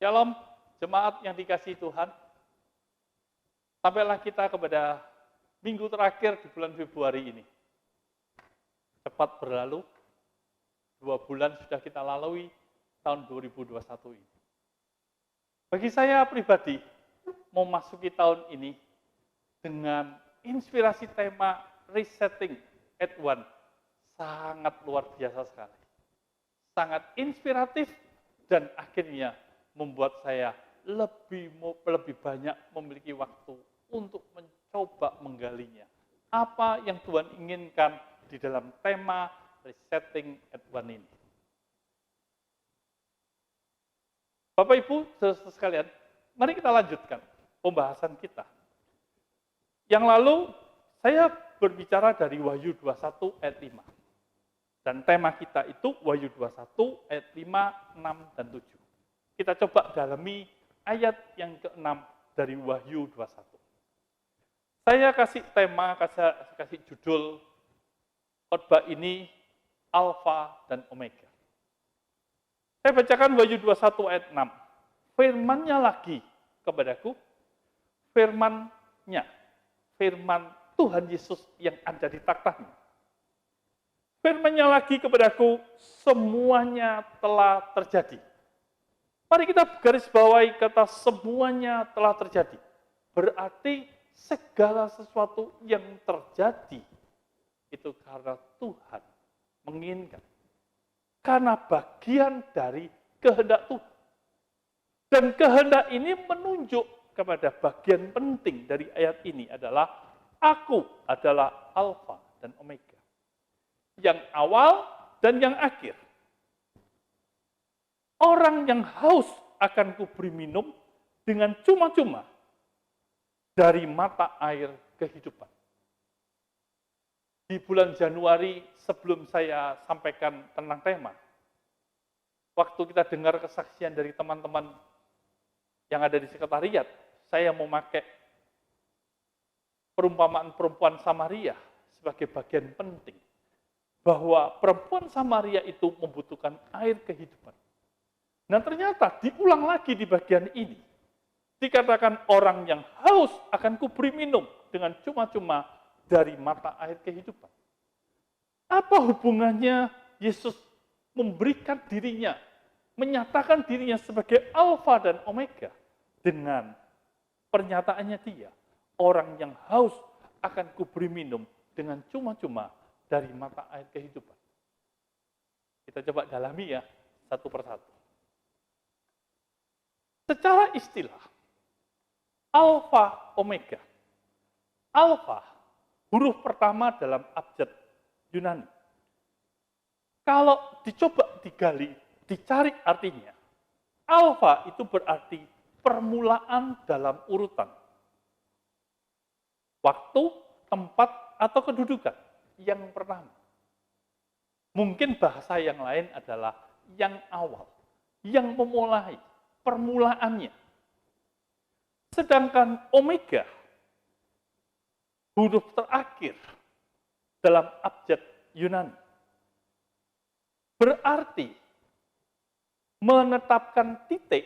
Shalom, jemaat yang dikasihi Tuhan. Sampailah kita kepada minggu terakhir di bulan Februari ini. Cepat berlalu, 2 bulan sudah kita lalui tahun 2021 ini. Bagi saya pribadi, memasuki tahun ini dengan inspirasi tema Resetting at One sangat luar biasa sekali. Sangat inspiratif dan akhirnya membuat saya lebih banyak memiliki waktu untuk mencoba menggalinya. Apa yang Tuhan inginkan di dalam tema Resetting at One ini. Bapak Ibu, saudara sekalian, mari kita lanjutkan pembahasan kita. Yang lalu saya berbicara dari Wahyu 21 ayat 5. Dan tema kita itu Wahyu 21 ayat 5, 6, dan 7. Kita coba dalami ayat yang ke-6 dari Wahyu 21. Saya kasih tema, kasih judul khotbah ini Alfa dan Omega. Saya bacakan Wahyu 21 ayat 6. Firman-Nya lagi kepadaku, firman Tuhan Yesus yang ada di taktanya. Firman-Nya lagi kepadaku, semuanya telah terjadi. Mari kita garis bawahi kata semuanya telah terjadi. Berarti segala sesuatu yang terjadi itu karena Tuhan menginginkan. Karena bagian dari kehendak Tuhan. Dan kehendak ini menunjuk kepada bagian penting dari ayat ini adalah aku adalah Alfa dan Omega. Yang awal dan yang akhir. Orang yang haus akan kuberi minum dengan cuma-cuma dari mata air kehidupan. Di bulan Januari sebelum saya sampaikan tentang tema, waktu kita dengar kesaksian dari teman-teman yang ada di sekretariat, saya memakai perumpamaan perempuan Samaria sebagai bagian penting. Bahwa perempuan Samaria itu membutuhkan air kehidupan. Nah ternyata diulang lagi di bagian ini. Dikatakan orang yang haus akan kuberi minum dengan cuma-cuma dari mata air kehidupan. Apa hubungannya Yesus memberikan dirinya, menyatakan dirinya sebagai Alfa dan Omega dengan pernyataannya dia, orang yang haus akan kuberi minum dengan cuma-cuma dari mata air kehidupan. Kita coba dalami ya, satu persatu. Secara istilah, Alfa Omega. Alfa, huruf pertama dalam abjad Yunani. Kalau dicoba digali, dicari artinya, Alfa itu berarti permulaan dalam urutan. Waktu, tempat, atau kedudukan. Yang pertama. Mungkin bahasa yang lain adalah yang awal, yang memulai, permulaannya. Sedangkan Omega, huruf terakhir dalam abjad Yunani, berarti menetapkan titik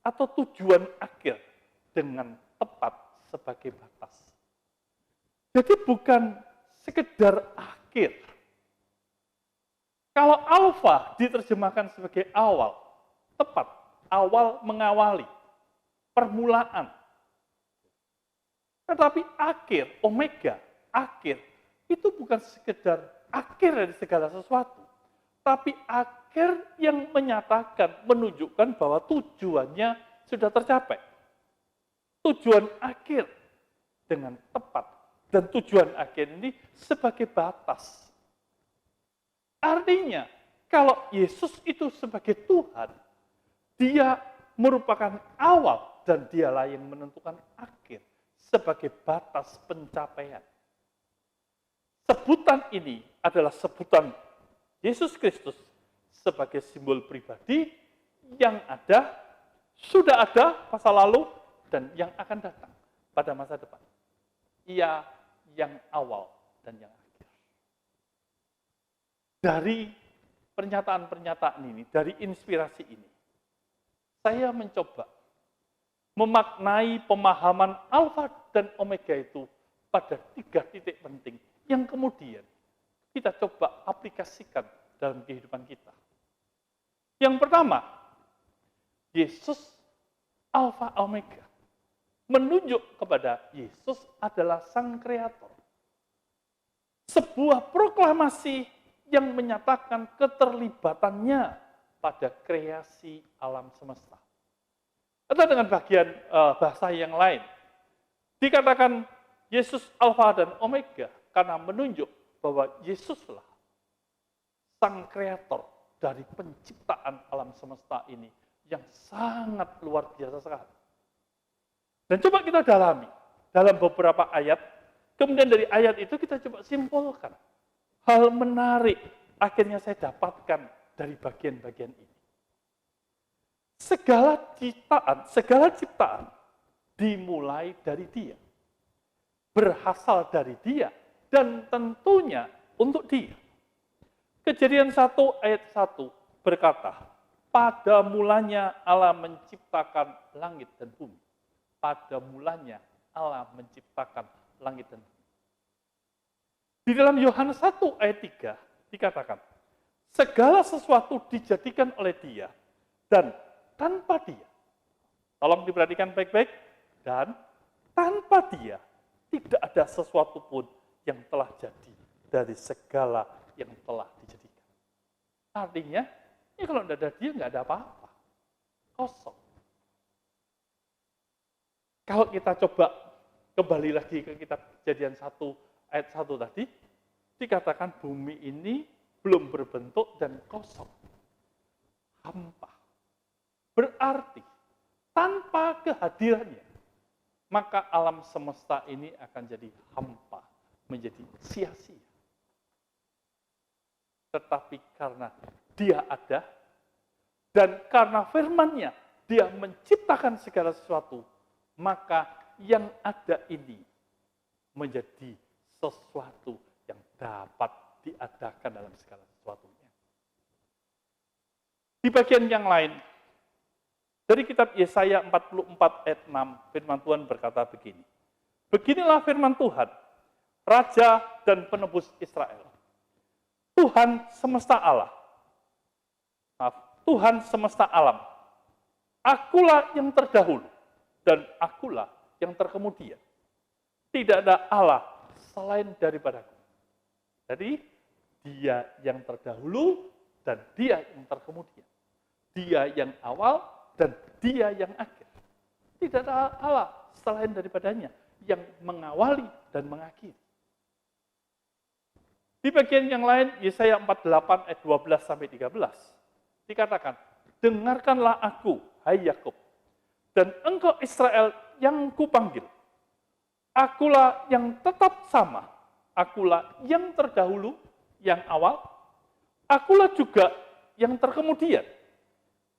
atau tujuan akhir dengan tepat sebagai batas. Jadi bukan sekedar akhir. Kalau alfa diterjemahkan sebagai awal, tepat, awal mengawali, permulaan. Tetapi akhir, omega, akhir, itu bukan sekedar akhir dari segala sesuatu. Tapi akhir yang menyatakan, menunjukkan bahwa tujuannya sudah tercapai. Tujuan akhir dengan tepat. Dan tujuan akhir ini sebagai batas. Artinya, kalau Yesus itu sebagai Tuhan, dia merupakan awal dan dialah yang menentukan akhir sebagai batas pencapaian. Sebutan ini adalah sebutan Yesus Kristus sebagai simbol pribadi yang ada, sudah ada masa lalu, dan yang akan datang pada masa depan. Ia yang awal dan yang akhir. Dari pernyataan-pernyataan ini, dari inspirasi ini, saya mencoba memaknai pemahaman alfa dan omega itu pada 3 titik penting yang kemudian kita coba aplikasikan dalam kehidupan kita. Yang pertama, Yesus alfa omega menunjuk kepada Yesus adalah Sang Kreator. Sebuah proklamasi yang menyatakan keterlibatannya pada kreasi alam semesta. Atau dengan bagian bahasa yang lain, dikatakan Yesus alfa dan omega karena menunjuk bahwa Yesuslah Sang Kreator dari penciptaan alam semesta ini yang sangat luar biasa sekali. Dan coba kita dalami dalam beberapa ayat, kemudian dari ayat itu kita coba simpulkan. Hal menarik akhirnya saya dapatkan dari bagian-bagian ini. Segala ciptaan dimulai dari Dia. Berasal dari Dia dan tentunya untuk Dia. Kejadian 1 ayat 1 berkata, pada mulanya Allah menciptakan langit dan bumi. Pada mulanya Allah menciptakan langit dan bumi. Di dalam Yohanes 1 ayat 3 dikatakan, segala sesuatu dijadikan oleh Dia dan tanpa Dia. Tolong diperhatikan baik-baik. Dan tanpa Dia tidak ada sesuatu pun yang telah jadi dari segala yang telah dijadikan. Artinya, ya kalau tidak ada Dia, nggak ada apa-apa. Kosong. Kalau kita coba kembali lagi ke kitab Kejadian 1 ayat 1 tadi, dikatakan bumi ini belum berbentuk dan kosong. Hampa. Berarti, tanpa kehadirannya, maka alam semesta ini akan jadi hampa, menjadi sia-sia. Tetapi karena Dia ada, dan karena firman-Nya, Dia menciptakan segala sesuatu, maka yang ada ini menjadi sesuatu yang dapat diadakan dalam segala sesuatunya. Di bagian yang lain, dari kitab Yesaya 44 ayat 6, firman Tuhan berkata begini. Beginilah firman Tuhan, Raja dan penebus Israel. Tuhan semesta Tuhan semesta alam. Akulah yang terdahulu dan akulah yang terkemudian. Tidak ada Allah selain daripadaku. Jadi, Dia yang terdahulu dan Dia yang terkemudian. Dia yang awal dan Dia yang akhir. Tidak ada Allah selain daripadanya yang mengawali dan mengakhiri. Di bagian yang lain, Yesaya 48 ayat 12 sampai 13 dikatakan, dengarkanlah aku, hai Yakub, dan engkau Israel yang kupanggil. Akulah yang tetap sama, akulah yang terdahulu, yang awal, akulah juga yang terkemudian.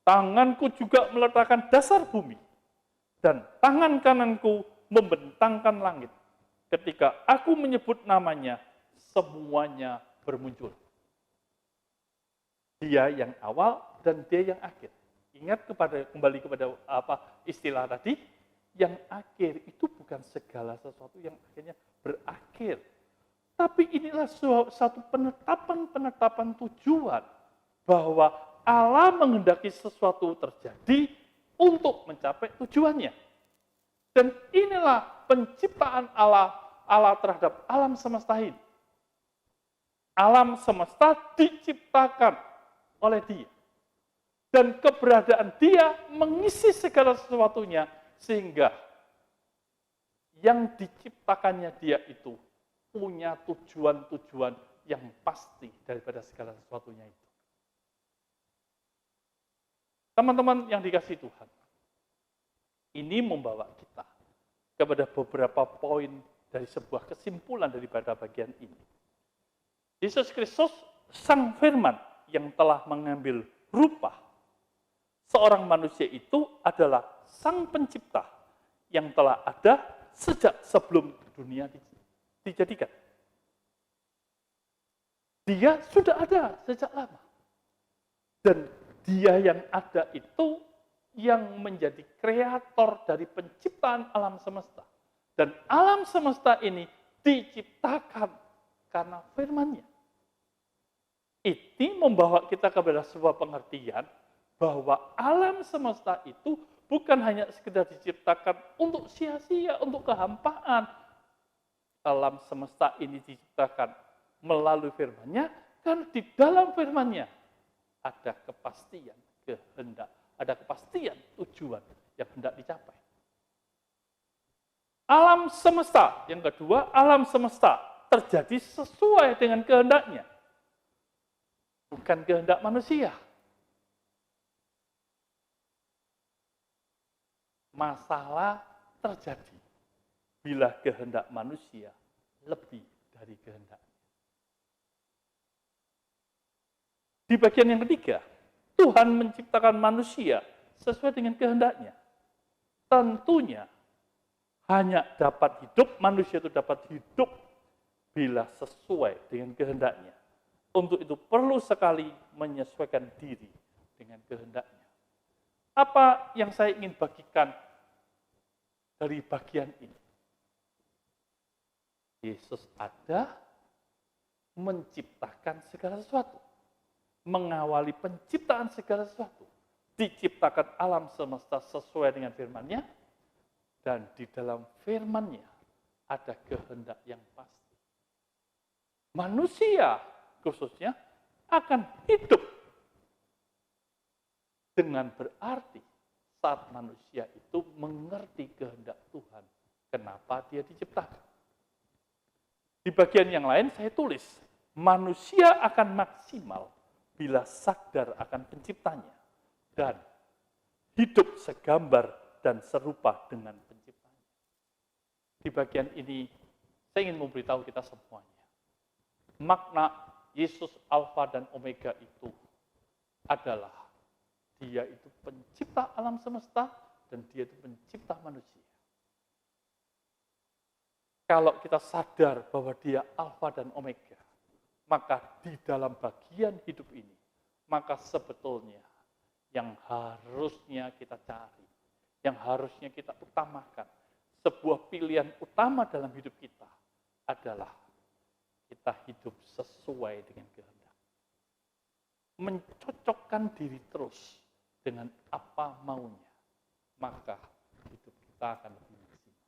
Tanganku juga meletakkan dasar bumi, dan tangan kananku membentangkan langit. Ketika aku menyebut namanya, semuanya bermuncul. Dia yang awal dan Dia yang akhir. Ingat kembali kepada istilah tadi, yang akhir itu bukan segala sesuatu yang akhirnya berakhir. Tapi inilah satu penetapan tujuan bahwa Allah menghendaki sesuatu terjadi untuk mencapai tujuannya. Dan inilah penciptaan Allah terhadap alam semesta ini. Alam semesta diciptakan oleh Dia. Dan keberadaan Dia mengisi segala sesuatunya, sehingga yang diciptakannya Dia itu punya tujuan-tujuan yang pasti daripada segala sesuatunya itu. Teman-teman yang dikasihi Tuhan, ini membawa kita kepada beberapa poin dari sebuah kesimpulan daripada bagian ini. Yesus Kristus, Sang Firman yang telah mengambil rupa seorang manusia itu adalah Sang Pencipta yang telah ada sejak sebelum dunia dijadikan. Dia sudah ada sejak lama. Dan Dia yang ada itu yang menjadi kreator dari penciptaan alam semesta. Dan alam semesta ini diciptakan karena firman-Nya. Ini membawa kita kepada sebuah pengertian bahwa alam semesta itu bukan hanya sekedar diciptakan untuk sia-sia, untuk kehampaan. Alam semesta ini diciptakan melalui firman-Nya, karena di dalam firman-Nya ada kepastian kehendak, ada kepastian tujuan yang hendak dicapai. Alam semesta, yang kedua, alam semesta terjadi sesuai dengan kehendaknya. Bukan kehendak manusia. Masalah terjadi bila kehendak manusia lebih dari kehendaknya. Di bagian yang ketiga, Tuhan menciptakan manusia sesuai dengan kehendaknya. Tentunya hanya dapat hidup, manusia itu dapat hidup bila sesuai dengan kehendaknya. Untuk itu perlu sekali menyesuaikan diri dengan kehendaknya. Apa yang saya ingin bagikan dari bagian ini? Yesus ada menciptakan segala sesuatu. Mengawali penciptaan segala sesuatu. Diciptakan alam semesta sesuai dengan firman-Nya. Dan di dalam firman-Nya ada kehendak yang pasti. Manusia khususnya akan hidup dengan berarti saat manusia itu mengerti kehendak Tuhan. Kenapa dia diciptakan? Di bagian yang lain saya tulis, manusia akan maksimal bila sadar akan penciptanya dan hidup segambar dan serupa dengan penciptanya. Di bagian ini saya ingin memberitahu kita semuanya. Makna Yesus Alfa dan Omega itu adalah dia itu pencipta alam semesta dan dia itu pencipta manusia. Kalau kita sadar bahwa dia Alfa dan Omega, maka di dalam bagian hidup ini, maka sebetulnya yang harusnya kita cari, yang harusnya kita utamakan, sebuah pilihan utama dalam hidup kita adalah kita hidup sesuai dengan kehendak. Mencocokkan diri terus dengan apa maunya, maka hidup kita akan lebih maksimal.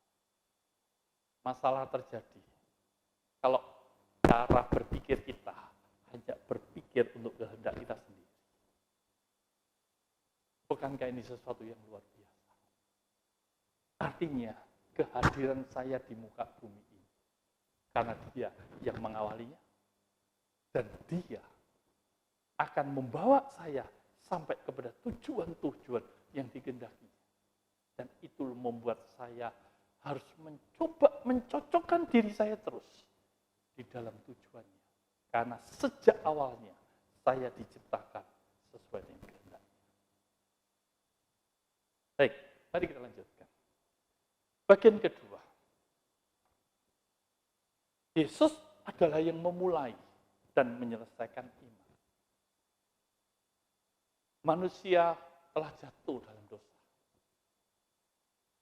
Masalah terjadi kalau cara berpikir kita hanya berpikir untuk kehendak kita sendiri. Bukankah ini sesuatu yang luar biasa? Artinya, kehadiran saya di muka bumi ini karena dia yang mengawalinya, dan dia akan membawa saya sampai kepada tujuan-tujuan yang dikehendakinya. Dan itu membuat saya harus mencoba mencocokkan diri saya terus di dalam tujuannya. Karena sejak awalnya saya diciptakan sesuai dengan kehendaknya. Baik, mari kita lanjutkan. Bagian kedua. Yesus adalah yang memulai dan menyelesaikan iman. Manusia telah jatuh dalam dosa.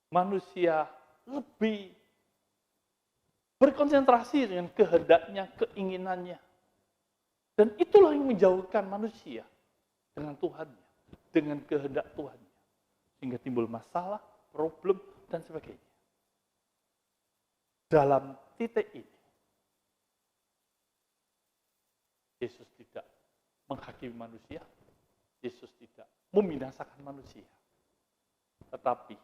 Manusia lebih berkonsentrasi dengan kehendaknya, keinginannya. Dan itulah yang menjauhkan manusia dengan Tuhannya, dengan kehendak Tuhannya. Sehingga timbul masalah, problem, dan sebagainya. Dalam titik ini, Yesus tidak menghakimi manusia, Yesus tidak membinasakan manusia. Tetapi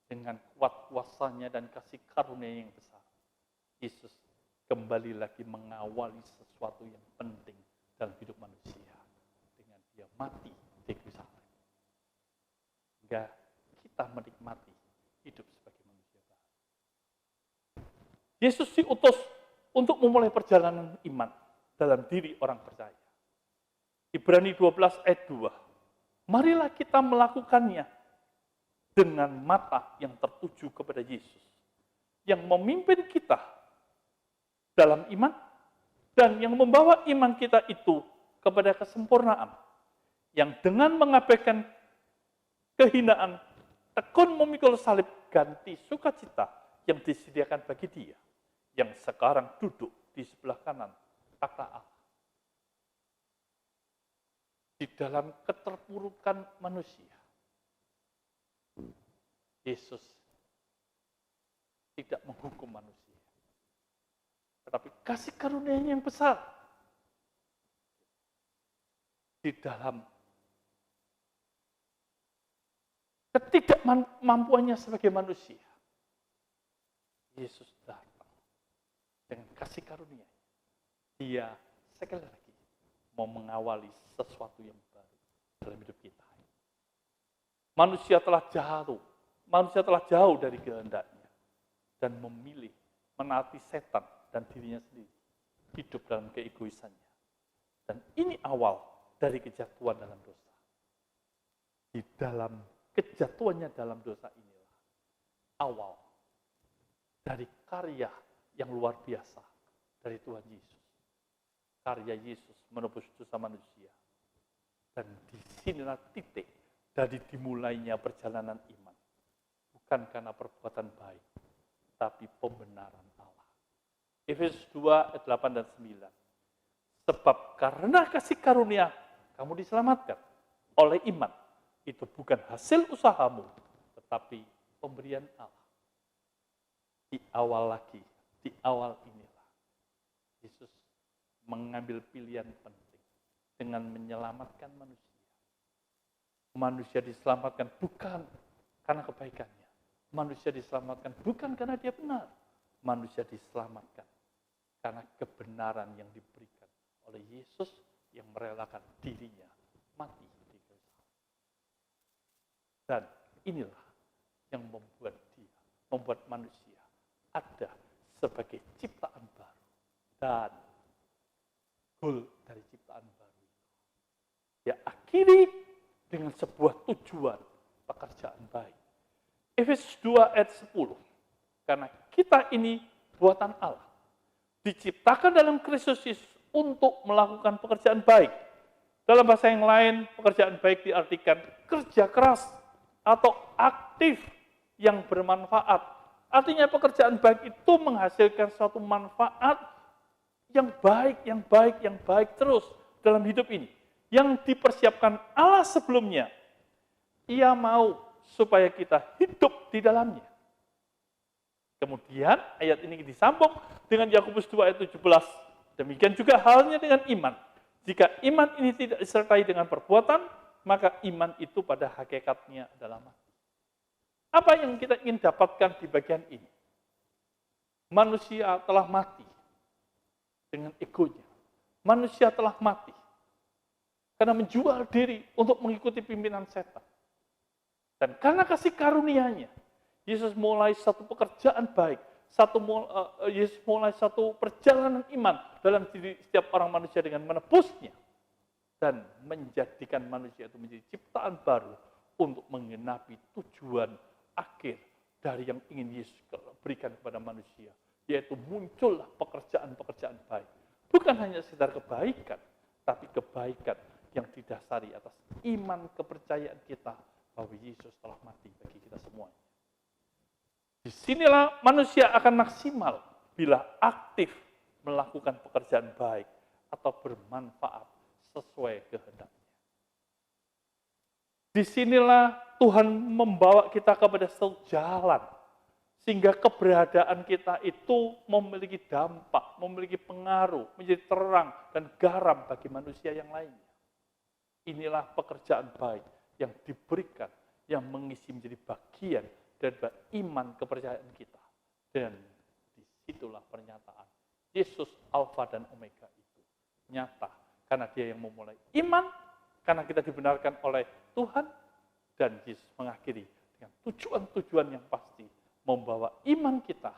dengan kuat kuasanya dan kasih karunia yang besar, Yesus kembali lagi mengawali sesuatu yang penting dalam hidup manusia. Dengan dia mati di kayu salib. Hingga kita menikmati hidup sebagai manusia baru. Yesus diutus untuk memulai perjalanan iman dalam diri orang percaya. Ibrani 12 ayat 2. Marilah kita melakukannya dengan mata yang tertuju kepada Yesus, yang memimpin kita dalam iman dan yang membawa iman kita itu kepada kesempurnaan, yang dengan mengabaikan kehinaan, tekun memikul salib ganti sukacita yang disediakan bagi dia, yang sekarang duduk di sebelah kanan takhta Allah. Di dalam keterpurukan manusia, Yesus tidak menghukum manusia, tetapi kasih karunia-Nya yang besar di dalam ketidakmampuannya sebagai manusia. Yesus datang dengan kasih karunia. Dia sekali lagi mau mengawali sesuatu yang baru dalam hidup kita. Manusia telah jauh dari kehendaknya dan memilih menaati setan dan dirinya sendiri, hidup dalam keegoisannya. Dan ini awal dari kejatuhan dalam dosa. Di dalam kejatuhannya dalam dosa inilah awal dari karya yang luar biasa dari Tuhan Yesus. Karya Yesus menebus dosa manusia. Dan disinilah titik dari dimulainya perjalanan iman. Bukan karena perbuatan baik, tapi pembenaran Allah. Efesus 2 ayat 8 dan 9. Sebab karena kasih karunia kamu diselamatkan oleh iman. Itu bukan hasil usahamu, tetapi pemberian Allah. Di awal inilah Yesus mengambil pilihan penting dengan menyelamatkan manusia. Manusia diselamatkan bukan karena kebaikannya. Manusia diselamatkan bukan karena dia benar. Manusia diselamatkan karena kebenaran yang diberikan oleh Yesus yang merelakan dirinya mati di kayu salib. Dan inilah yang membuat manusia ada sebagai ciptaan baru. Dan goal dari ciptaan baru itu dia akhiri dengan sebuah tujuan pekerjaan baik. Efesus 2 ayat 10. Karena kita ini buatan Allah, diciptakan dalam Kristus Yesus untuk melakukan pekerjaan baik. Dalam bahasa yang lain, pekerjaan baik diartikan kerja keras atau aktif yang bermanfaat. Artinya pekerjaan baik itu menghasilkan suatu manfaat yang baik terus dalam hidup ini. Yang dipersiapkan Allah sebelumnya. Ia mau supaya kita hidup di dalamnya. Kemudian ayat ini disambung dengan Yakobus 2 ayat 17. Demikian juga halnya dengan iman. Jika iman ini tidak disertai dengan perbuatan, maka iman itu pada hakikatnya adalah mati. Apa yang kita ingin dapatkan di bagian ini? Manusia telah mati dengan egonya. Manusia telah mati karena menjual diri untuk mengikuti pimpinan setan. Dan karena kasih karunia-Nya, Yesus mulai satu pekerjaan baik, Yesus mulai satu perjalanan iman dalam diri setiap orang manusia dengan menebusnya dan menjadikan manusia itu menjadi ciptaan baru untuk menggenapi tujuan akhir dari yang ingin Yesus berikan kepada manusia, yaitu muncullah pekerjaan-pekerjaan baik. Bukan hanya sekedar kebaikan, tapi kebaikan yang didasari atas iman kepercayaan kita bahwa Yesus telah mati bagi kita semuanya. Disinilah manusia akan maksimal bila aktif melakukan pekerjaan baik atau bermanfaat sesuai kehendaknya. Disinilah Tuhan membawa kita kepada satu jalan, sehingga keberadaan kita itu memiliki dampak, memiliki pengaruh, menjadi terang dan garam bagi manusia yang lainnya. Inilah pekerjaan baik yang diberikan, yang mengisi menjadi bagian dari iman kepercayaan kita. Dan disitulah pernyataan Yesus Alfa dan Omega itu nyata, karena dia yang memulai iman, karena kita dibenarkan oleh Tuhan, dan Yesus mengakhiri dengan tujuan-tujuan yang pasti, membawa iman kita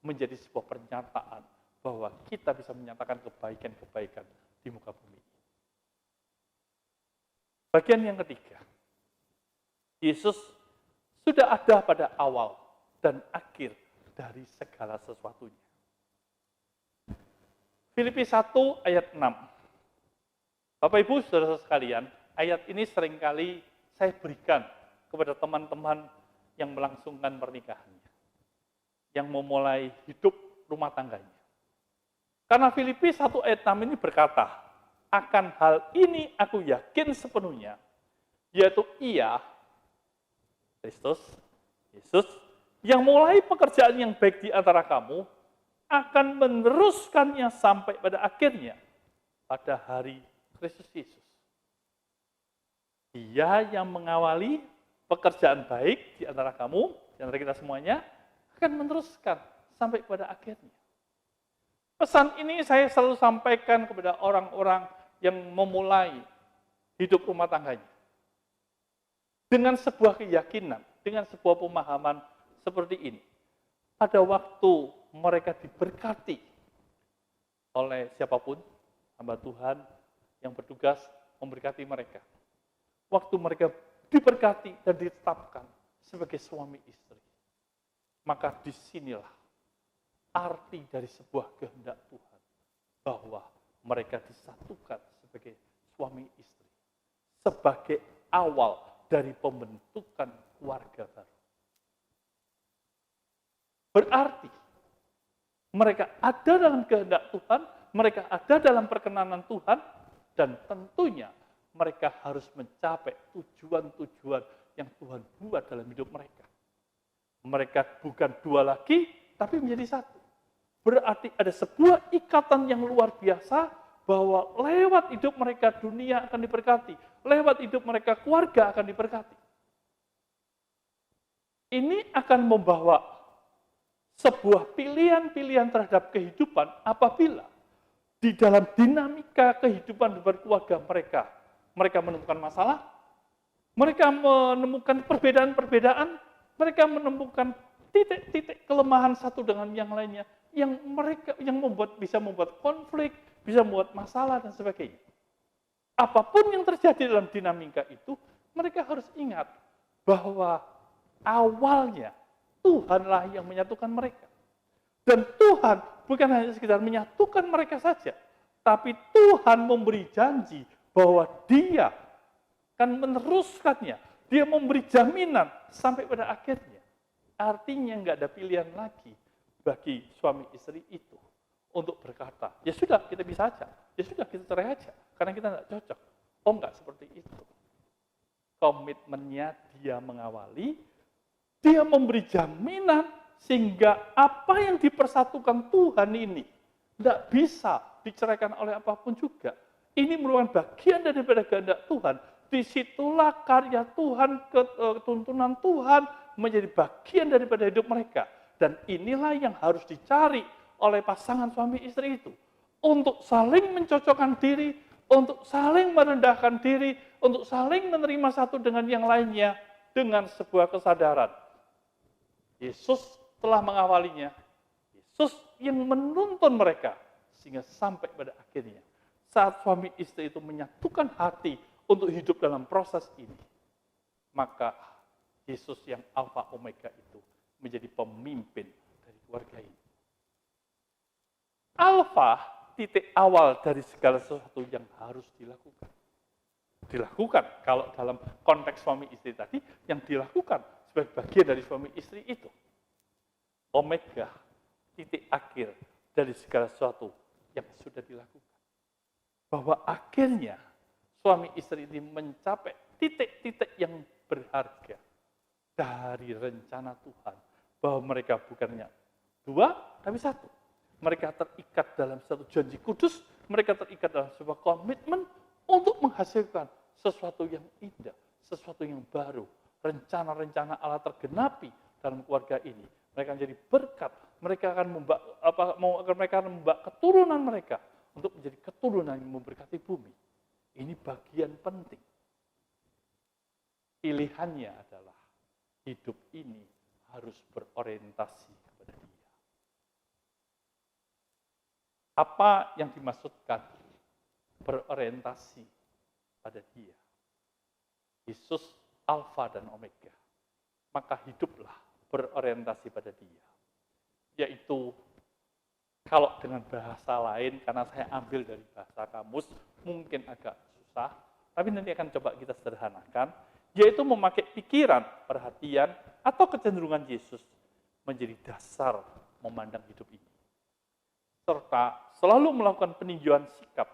menjadi sebuah pernyataan bahwa kita bisa menyatakan kebaikan-kebaikan di muka bumi. Bagian yang ketiga, Yesus sudah ada pada awal dan akhir dari segala sesuatunya. Filipi 1 ayat 6. Bapak Ibu Saudara sekalian, ayat ini seringkali saya berikan kepada teman-teman yang melangsungkan pernikahannya, yang memulai hidup rumah tangganya. Karena Filipi 1 ayat 6 ini berkata, akan hal ini aku yakin sepenuhnya, yaitu Ia, Kristus, Yesus, yang mulai pekerjaan yang baik di antara kamu, akan meneruskannya sampai pada akhirnya, pada hari Kristus Yesus. Dia yang mengawali pekerjaan baik di antara kamu, di antara kita semuanya, akan meneruskan sampai pada akhirnya. Pesan ini saya selalu sampaikan kepada orang-orang yang memulai hidup rumah tangganya. Dengan sebuah keyakinan, dengan sebuah pemahaman seperti ini. Pada waktu mereka diberkati oleh siapapun, hamba Tuhan yang bertugas memberkati mereka. Waktu mereka diberkati dan ditetapkan sebagai suami istri, maka disinilah arti dari sebuah kehendak Tuhan, bahwa mereka disatukan sebagai suami istri, sebagai awal dari pembentukan keluarga baru. Berarti mereka ada dalam kehendak Tuhan, mereka ada dalam perkenanan Tuhan, dan tentunya mereka harus mencapai tujuan-tujuan yang Tuhan buat dalam hidup mereka. Mereka bukan dua lagi, tapi menjadi satu. Berarti ada sebuah ikatan yang luar biasa, bahwa lewat hidup mereka dunia akan diberkati, lewat hidup mereka keluarga akan diberkati. Ini akan membawa sebuah pilihan-pilihan terhadap kehidupan apabila di dalam dinamika kehidupan berkeluarga mereka menemukan masalah, mereka menemukan perbedaan-perbedaan, mereka menemukan titik-titik kelemahan satu dengan yang lainnya, yang bisa membuat konflik, bisa membuat masalah dan sebagainya. Apapun yang terjadi dalam dinamika itu, mereka harus ingat bahwa awalnya Tuhanlah yang menyatukan mereka. Dan Tuhan bukan hanya sekedar menyatukan mereka saja, tapi Tuhan memberi janji bahwa Dia akan meneruskannya. Dia memberi jaminan sampai pada akhirnya. Artinya nggak ada pilihan lagi bagi suami istri itu untuk berkata, ya sudah kita bisa aja, ya sudah kita cerai aja, karena kita nggak cocok. Oh nggak seperti itu. Komitmennya dia mengawali, dia memberi jaminan sehingga apa yang dipersatukan Tuhan ini tidak bisa diceraikan oleh apapun juga. Ini merupakan bagian daripada kehendak Tuhan. Disitulah karya Tuhan, ketuntunan Tuhan menjadi bagian daripada hidup mereka. Dan inilah yang harus dicari oleh pasangan suami istri itu. Untuk saling mencocokkan diri, untuk saling merendahkan diri, untuk saling menerima satu dengan yang lainnya dengan sebuah kesadaran. Yesus telah mengawalinya, Yesus yang menuntun mereka sehingga sampai pada akhirnya saat suami istri itu menyatukan hati untuk hidup dalam proses ini, maka Yesus yang Alfa Omega itu menjadi pemimpin dari keluarga ini. Alfa, titik awal dari segala sesuatu yang harus dilakukan. Dilakukan, kalau dalam konteks suami istri tadi, yang dilakukan sebagai bagian dari suami istri itu. Omega, titik akhir dari segala sesuatu yang sudah dilakukan. Bahwa akhirnya suami istri ini mencapai titik-titik yang berharga dari rencana Tuhan. Bahwa mereka bukannya dua, tapi satu. Mereka terikat dalam satu janji kudus, mereka terikat dalam sebuah komitmen untuk menghasilkan sesuatu yang indah, sesuatu yang baru. Rencana-rencana Allah tergenapi dalam keluarga ini. Mereka menjadi berkat, mereka akan membawa keturunan mereka untuk menjadi keturunan yang memberkati bumi. Ini bagian penting. Pilihannya adalah hidup ini harus berorientasi kepada Dia. Apa yang dimaksudkan berorientasi pada Dia? Yesus Alfa dan Omega. Maka hiduplah berorientasi pada Dia. Yaitu, kalau dengan bahasa lain, karena saya ambil dari bahasa kamus, mungkin agak susah, tapi nanti akan coba kita sederhanakan, yaitu memakai pikiran, perhatian, atau kecenderungan Yesus menjadi dasar memandang hidup ini. Serta selalu melakukan peninjauan sikap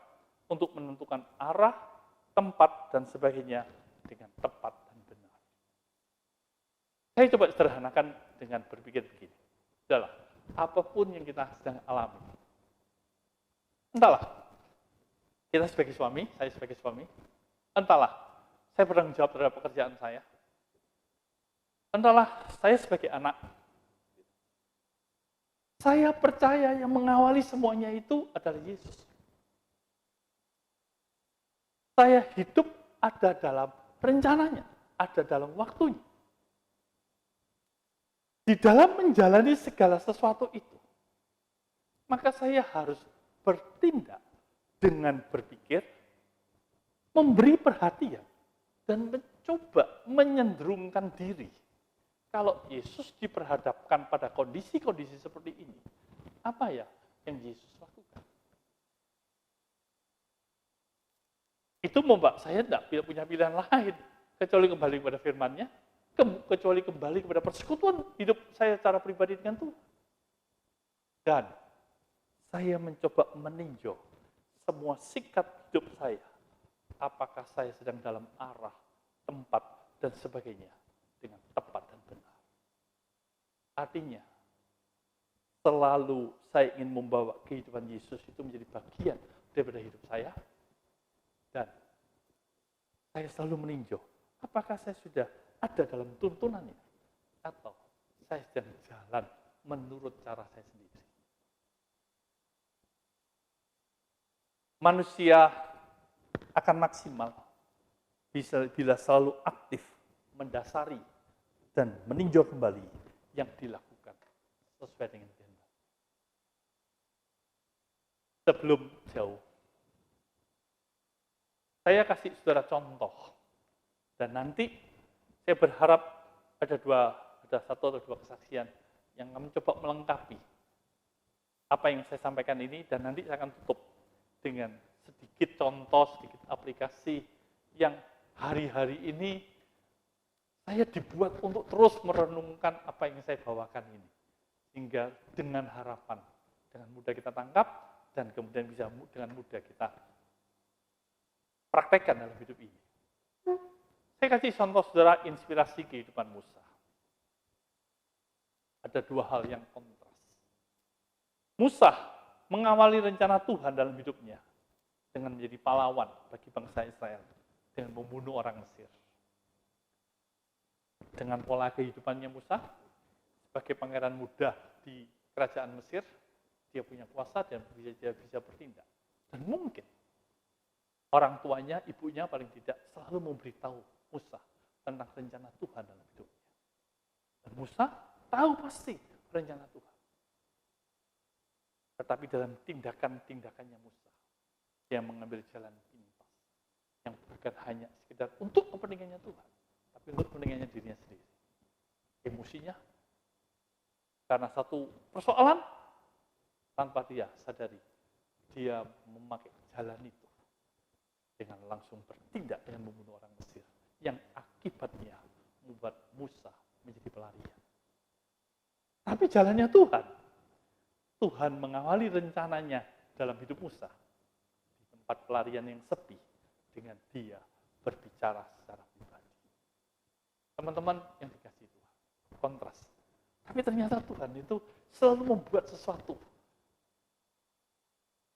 untuk menentukan arah, tempat, dan sebagainya dengan tepat dan benar. Saya coba sederhanakan dengan berpikir begini. Sudahlah, apapun yang kita sedang alami, entahlah, kita sebagai suami, saya sebagai suami, entahlah, saya bertanggung jawab terhadap pekerjaan saya, entahlah, saya sebagai anak, saya percaya yang mengawali semuanya itu adalah Yesus. Saya hidup ada dalam rencananya, ada dalam waktunya. Di dalam menjalani segala sesuatu itu, maka saya harus bertindak dengan berpikir, memberi perhatian, dan mencoba menyenderungkan diri. Kalau Yesus diperhadapkan pada kondisi-kondisi seperti ini, apa ya yang Yesus lakukan? Itu membuat saya tidak punya pilihan lain, kecuali kembali kepada firman-Nya, kecuali kembali kepada persekutuan hidup saya secara pribadi dengan Tuhan. Dan saya mencoba meninjau semua sikap hidup saya, apakah saya sedang dalam arah, tempat, dan sebagainya dengan tepat dan benar. Artinya, selalu saya ingin membawa kehidupan Yesus itu menjadi bagian daripada hidup saya, dan saya selalu meninjau apakah saya sudah ada dalam tuntunannya, atau saya sedang jalan menurut cara saya sendiri. Manusia akan maksimal bila selalu aktif mendasari dan meninjau kembali yang dilakukan sesuai dengan kehendak. Sebelum jauh, saya kasih saudara contoh, dan nanti saya berharap ada satu atau dua kesaksian yang mencoba melengkapi apa yang saya sampaikan ini, dan nanti saya akan tutup dengan sedikit contoh, sedikit aplikasi yang hari-hari ini saya dibuat untuk terus merenungkan apa yang saya bawakan ini. Sehingga dengan harapan, dengan mudah kita tangkap, dan kemudian bisa dengan mudah kita praktekkan dalam hidup ini. Saya kasih contoh saudara inspirasi kehidupan Musa. Ada dua hal yang kontras. Musa mengawali rencana Tuhan dalam hidupnya dengan menjadi pahlawan bagi bangsa Israel dengan membunuh orang Mesir. Dengan pola kehidupannya Musa sebagai pangeran muda di kerajaan Mesir, dia punya kuasa dan dia bisa bertindak. Dan mungkin orang tuanya, ibunya paling tidak selalu memberitahu Musa tentang rencana Tuhan dalam hidupnya. Dan Musa tahu pasti rencana Tuhan. Tetapi dalam tindakan-tindakannya Musa, dia mengambil jalan pintas yang bukan hanya sekedar untuk kepentingannya Tuhan, tapi untuk kepentingannya dirinya sendiri. Emosinya, karena satu persoalan, tanpa dia sadari, dia memakai jalan itu dengan langsung bertindak dengan membunuh orang Mesir, yang akibatnya membuat Musa menjadi pelarian. Tapi jalannya Tuhan mengawali rencananya dalam hidup Musa di tempat pelarian yang sepi dengan dia berbicara secara pribadi. Teman-teman yang dikasihi Tuhan, kontras. Tapi ternyata Tuhan itu selalu membuat sesuatu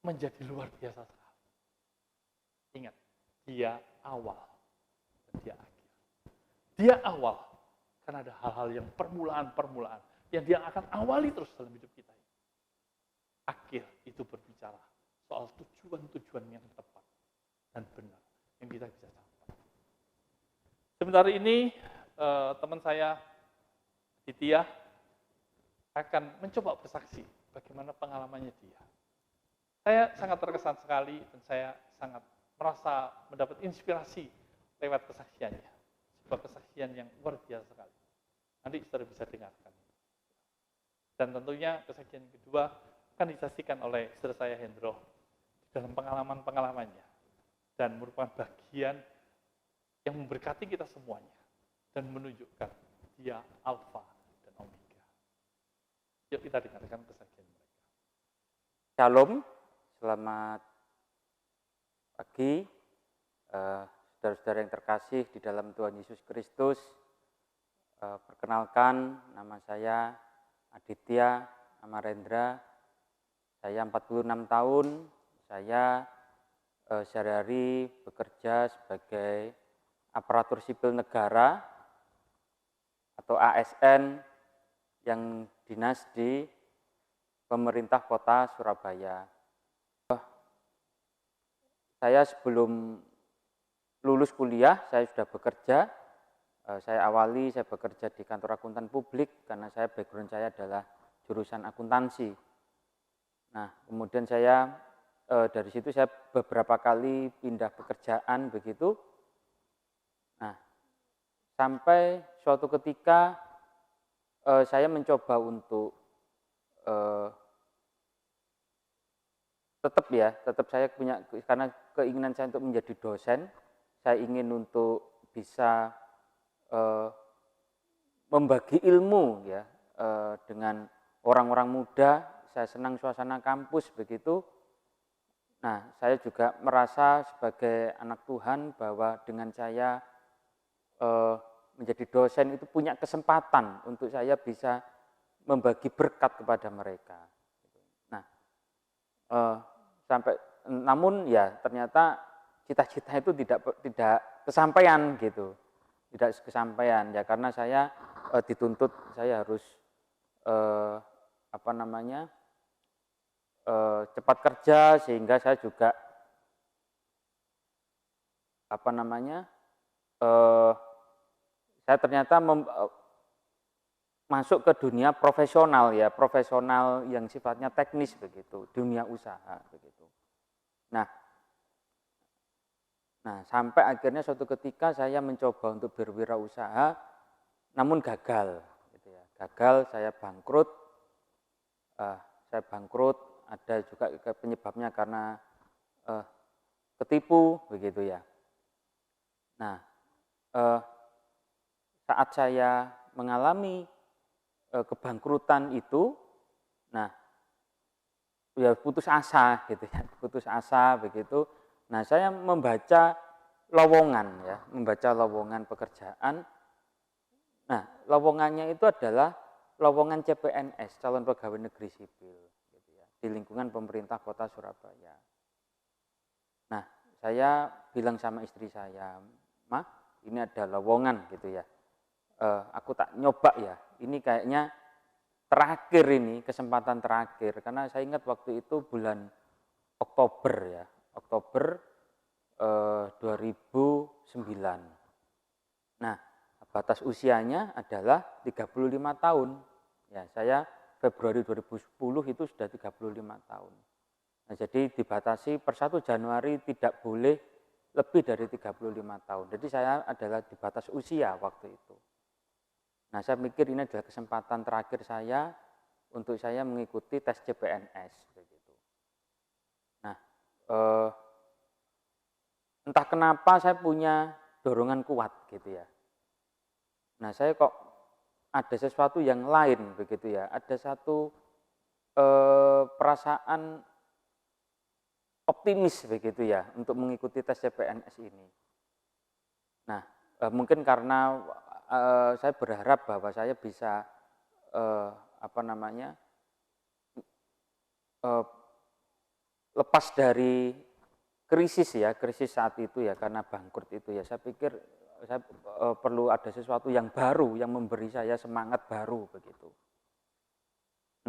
menjadi luar biasa sekali. Ingat, dia awal dan dia akhir. Dia awal karena ada hal-hal yang permulaan-permulaan yang dia akan awali terus dalam hidup kita. Akhir itu berbicara soal tujuan-tujuan yang tepat dan benar yang kita bisa capai. Sebentar ini teman saya Ditya akan mencoba bersaksi bagaimana pengalamannya dia. Saya sangat terkesan sekali dan saya sangat merasa mendapat inspirasi lewat kesaksiannya. Sebuah kesaksian yang luar biasa sekali. Nanti saudara bisa dengarkan. Dan tentunya kesaksian kedua akan disaksikan oleh saudara saya Hendro dalam pengalaman-pengalamannya dan merupakan bagian yang memberkati kita semuanya dan menunjukkan Dia Alfa dan Omega. Yuk kita dengarkan kesaksian mereka. Shalom, selamat pagi, saudara-saudara yang terkasih di dalam Tuhan Yesus Kristus. Perkenalkan, nama saya Aditya Amarendra, saya 46 tahun, saya sehari-hari bekerja sebagai aparatur sipil negara atau ASN yang dinas di pemerintah kota Surabaya. Saya sebelum lulus kuliah, saya sudah bekerja. Saya bekerja di kantor akuntan publik karena background saya adalah jurusan akuntansi. Nah, kemudian saya dari situ saya beberapa kali pindah pekerjaan begitu. Nah, sampai suatu ketika saya mencoba untuk tetap saya punya, karena keinginan saya untuk menjadi dosen, saya ingin untuk bisa membagi ilmu ya dengan orang-orang muda. Saya senang suasana kampus begitu. Nah, saya juga merasa sebagai anak Tuhan bahwa dengan saya menjadi dosen itu punya kesempatan untuk saya bisa membagi berkat kepada mereka. Nah, namun ya ternyata cita-cita itu tidak kesampaian gitu. Tidak kesampaian ya, karena saya dituntut saya harus cepat kerja, sehingga saya juga saya ternyata masuk ke dunia profesional ya, profesional yang sifatnya teknis begitu, dunia usaha begitu. Nah, sampai akhirnya suatu ketika saya mencoba untuk berwirausaha, namun gagal. Gitu ya. Gagal, saya bangkrut. Ada juga penyebabnya karena ketipu, begitu ya. Nah, saat saya mengalami kebangkrutan itu, nah, ya putus asa gitu ya, putus asa begitu. Nah, saya membaca lowongan pekerjaan. Nah, lowongannya itu adalah lowongan CPNS, calon pegawai negeri sipil, gitu ya, di lingkungan pemerintah kota Surabaya. Nah, saya bilang sama istri saya, "Ma, ini ada lowongan gitu ya. Aku tak nyoba ya. Ini kayaknya terakhir ini, kesempatan terakhir." Karena saya ingat waktu itu bulan Oktober ya. Oktober 2009. Nah, batas usianya adalah 35 tahun. Ya, saya Februari 2010 itu sudah 35 tahun. Nah, jadi dibatasi per 1 Januari tidak boleh lebih dari 35 tahun. Jadi saya adalah di batas usia waktu itu. Nah, saya mikir ini adalah kesempatan terakhir saya untuk saya mengikuti tes CPNS begitu. Nah, entah kenapa saya punya dorongan kuat gitu ya. Nah, saya kok ada sesuatu yang lain begitu ya. Ada satu perasaan optimis begitu ya untuk mengikuti tes CPNS ini. Nah, mungkin karena saya berharap bahwa saya bisa lepas dari krisis saat itu ya, karena bangkrut itu ya. Saya pikir saya perlu ada sesuatu yang baru yang memberi saya semangat baru begitu.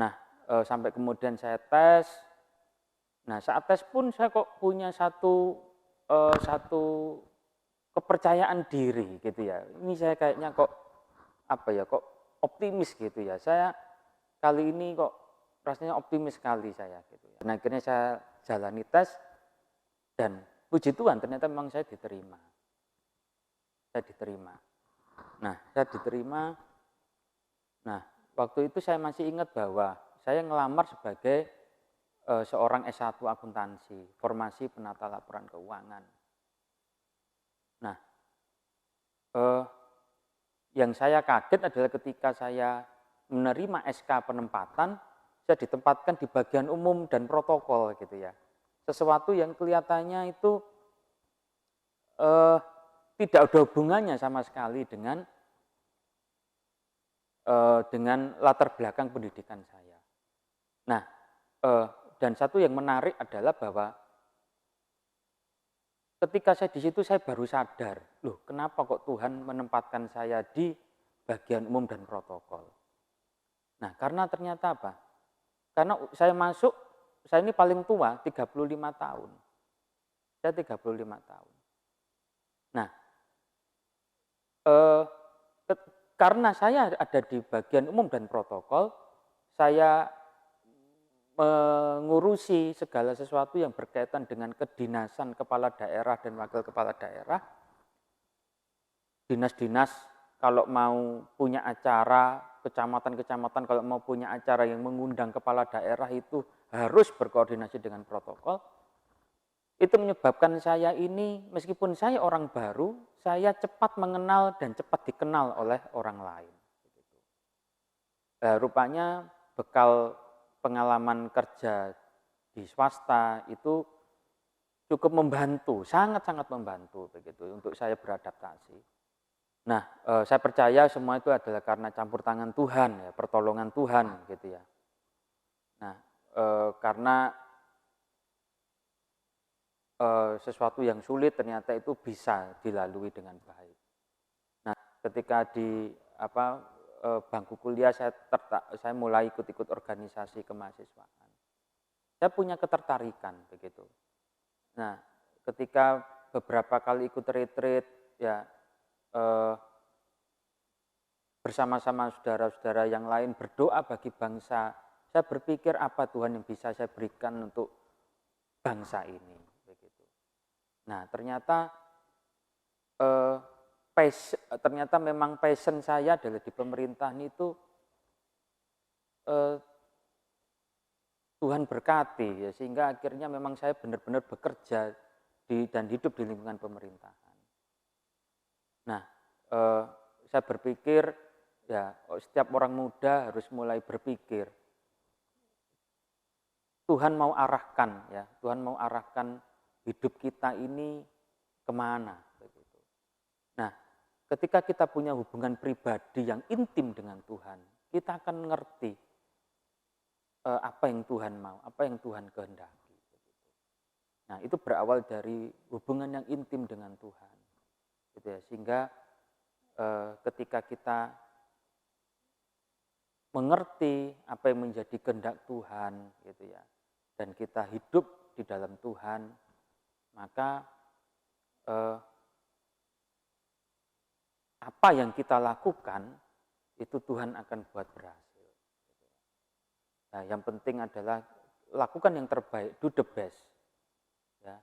Nah, sampai kemudian saya tes. Nah, saat tes pun saya kok punya satu kepercayaan diri gitu ya. Ini saya kayaknya kok optimis gitu ya. Saya kali ini kok rasanya optimis sekali saya gitu ya. Nah, akhirnya saya jalani tes. Dan puji Tuhan ternyata memang saya diterima. Nah, saya diterima. Nah, waktu itu saya masih ingat bahwa saya ngelamar sebagai seorang S1 akuntansi, formasi penata laporan keuangan. Nah, yang saya kaget adalah ketika saya menerima SK penempatan, saya ditempatkan di bagian umum dan protokol gitu ya. Sesuatu yang kelihatannya itu tidak ada hubungannya sama sekali dengan latar belakang pendidikan saya. Nah, dan satu yang menarik adalah bahwa ketika saya di situ saya baru sadar, loh kenapa kok Tuhan menempatkan saya di bagian umum dan protokol. Nah, karena ternyata apa? Karena saya masuk, saya ini paling tua, 35 tahun. Saya 35 tahun. Nah, karena saya ada di bagian umum dan protokol, saya mengurusi segala sesuatu yang berkaitan dengan kedinasan kepala daerah dan wakil kepala daerah. Dinas-dinas kalau mau punya acara, kecamatan-kecamatan kalau mau punya acara yang mengundang kepala daerah itu harus berkoordinasi dengan protokol. Itu menyebabkan saya ini, meskipun saya orang baru, saya cepat mengenal dan cepat dikenal oleh orang lain. Rupanya bekal pengalaman kerja di swasta itu cukup membantu, sangat-sangat membantu begitu untuk saya beradaptasi. Nah, saya percaya semua itu adalah karena campur tangan Tuhan, ya, pertolongan Tuhan gitu ya. Nah, karena sesuatu yang sulit ternyata itu bisa dilalui dengan baik. Nah, ketika di bangku kuliah saya mulai ikut-ikut organisasi kemahasiswaan. Saya punya ketertarikan begitu. Nah, ketika beberapa kali ikut retreat ya bersama-sama saudara-saudara yang lain berdoa bagi bangsa, saya berpikir apa Tuhan yang bisa saya berikan untuk bangsa ini begitu. Nah, ternyata ternyata memang passion saya adalah di pemerintahan itu Tuhan berkati ya, sehingga akhirnya memang saya benar-benar bekerja dan hidup di lingkungan pemerintahan. Nah, saya berpikir ya setiap orang muda harus mulai berpikir Tuhan mau arahkan ya, Tuhan mau arahkan hidup kita ini kemana begitu. Nah, ketika kita punya hubungan pribadi yang intim dengan Tuhan, kita akan mengerti apa yang Tuhan mau, apa yang Tuhan kehendaki. Nah, itu berawal dari hubungan yang intim dengan Tuhan, gitu ya. Sehingga ketika kita mengerti apa yang menjadi kehendak Tuhan, gitu ya, dan kita hidup di dalam Tuhan, maka apa yang kita lakukan itu Tuhan akan buat berhasil. Nah, yang penting adalah lakukan yang terbaik, do the best, ya.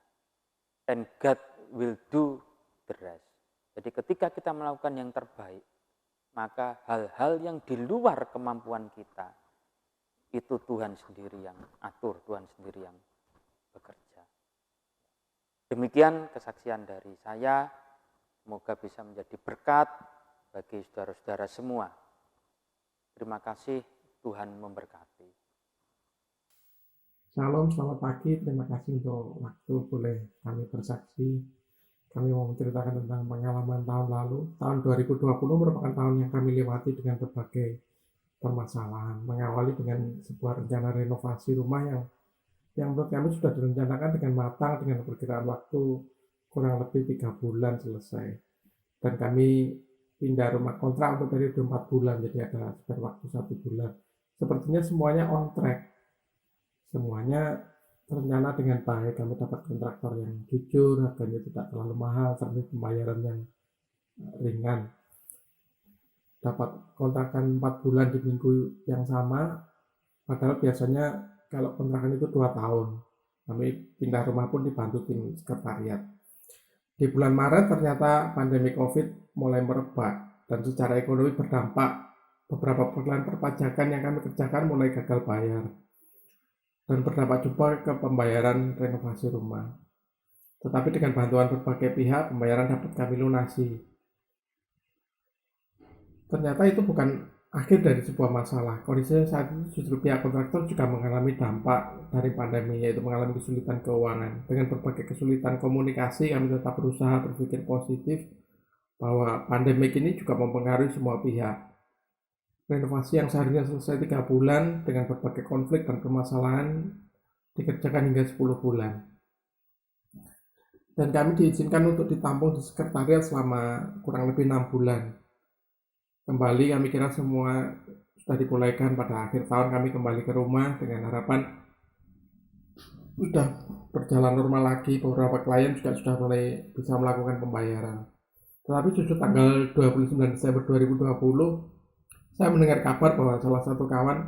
And God will do the rest. Jadi ketika kita melakukan yang terbaik, maka hal-hal yang di luar kemampuan kita itu Tuhan sendiri yang atur, Tuhan sendiri yang bekerja. Demikian kesaksian dari saya. Semoga bisa menjadi berkat bagi saudara-saudara semua. Terima kasih, Tuhan memberkati. Shalom, selamat pagi. Terima kasih untuk waktu boleh kami bersaksi. Kami mau menceritakan tentang pengalaman tahun lalu. Tahun 2020 merupakan tahun yang kami lewati dengan berbagai permasalahan. Mengawali dengan sebuah rencana renovasi rumah yang menurut kami sudah direncanakan dengan matang, dengan perkiraan waktu kurang lebih 3 bulan selesai. Dan kami pindah rumah kontrak untuk periode 4 bulan, jadi ada spare waktu 1 bulan. Sepertinya semuanya on track. Semuanya terencana dengan baik. Kami dapat kontraktor yang jujur, harganya tidak terlalu mahal, serta pembayaran yang ringan. Dapat kontrakan 4 bulan di minggu yang sama, padahal biasanya kalau kontrakan itu 2 tahun. Kami pindah rumah pun dibantu tim sekretariat. Di bulan Maret ternyata pandemi COVID mulai merebak dan secara ekonomi berdampak. Beberapa pekerjaan perpajakan yang kami kerjakan mulai gagal bayar dan berdampak juga ke pembayaran renovasi rumah. Tetapi dengan bantuan berbagai pihak, pembayaran dapat kami lunasi. ternyata itu bukan akhir dari sebuah masalah. Kondisinya saat itu justru pihak kontraktor juga mengalami dampak dari pandemi, yaitu mengalami kesulitan keuangan. Dengan berbagai kesulitan komunikasi, kami tetap berusaha berpikir positif bahwa pandemi ini juga mempengaruhi semua pihak. Renovasi yang seharusnya selesai 3 bulan dengan berbagai konflik dan permasalahan dikerjakan hingga 10 bulan. Dan kami diizinkan untuk ditampung di sekretariat selama kurang lebih 6 bulan. Kembali kami kira semua sudah dimulaikan pada akhir tahun, kami kembali ke rumah dengan harapan sudah berjalan normal lagi. Beberapa klien juga sudah mulai bisa melakukan pembayaran. Tetapi justru tanggal 29 Desember 2020, saya mendengar kabar bahwa salah satu kawan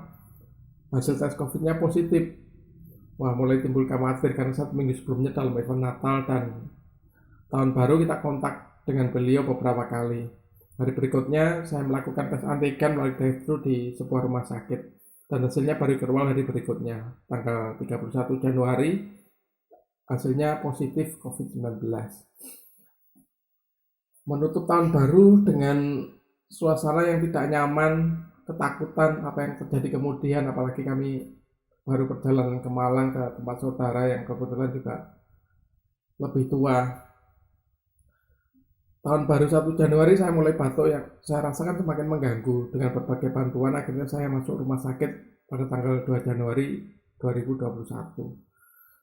hasil tes COVID-nya positif. Wah, mulai timbul khawatir karena 1 minggu sebelumnya dalam event Natal dan Tahun Baru kita kontak dengan beliau beberapa kali. Hari berikutnya saya melakukan tes antigen melalui drive-thru di sebuah rumah sakit dan hasilnya baru keluar hari berikutnya, tanggal 31 Januari, hasilnya positif COVID-19. Menutup tahun baru dengan suasana yang tidak nyaman, ketakutan apa yang terjadi kemudian, apalagi kami baru perjalanan ke Malang ke tempat saudara yang kebetulan juga lebih tua. Tahun baru 1 Januari saya mulai batuk yang saya rasakan semakin mengganggu. Dengan berbagai bantuan akhirnya saya masuk rumah sakit pada tanggal 2 Januari 2021.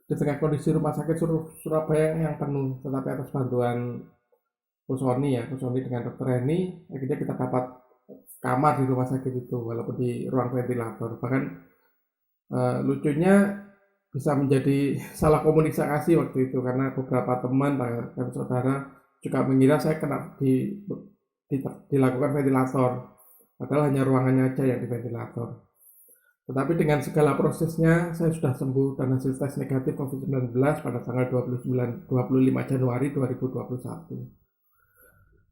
Di tengah kondisi rumah sakit Surabaya yang penuh, tetapi atas bantuan Kusoni dengan Dr. Eni, akhirnya kita dapat kamar di rumah sakit itu walaupun di ruang ventilator. Bahkan lucunya bisa menjadi salah komunikasi waktu itu karena beberapa teman dan saudara juga mengira saya kena dilakukan ventilator, padahal hanya ruangannya aja yang diventilator. Tetapi dengan segala prosesnya saya sudah sembuh dan hasil tes negatif COVID-19 pada tanggal 25 Januari 2021.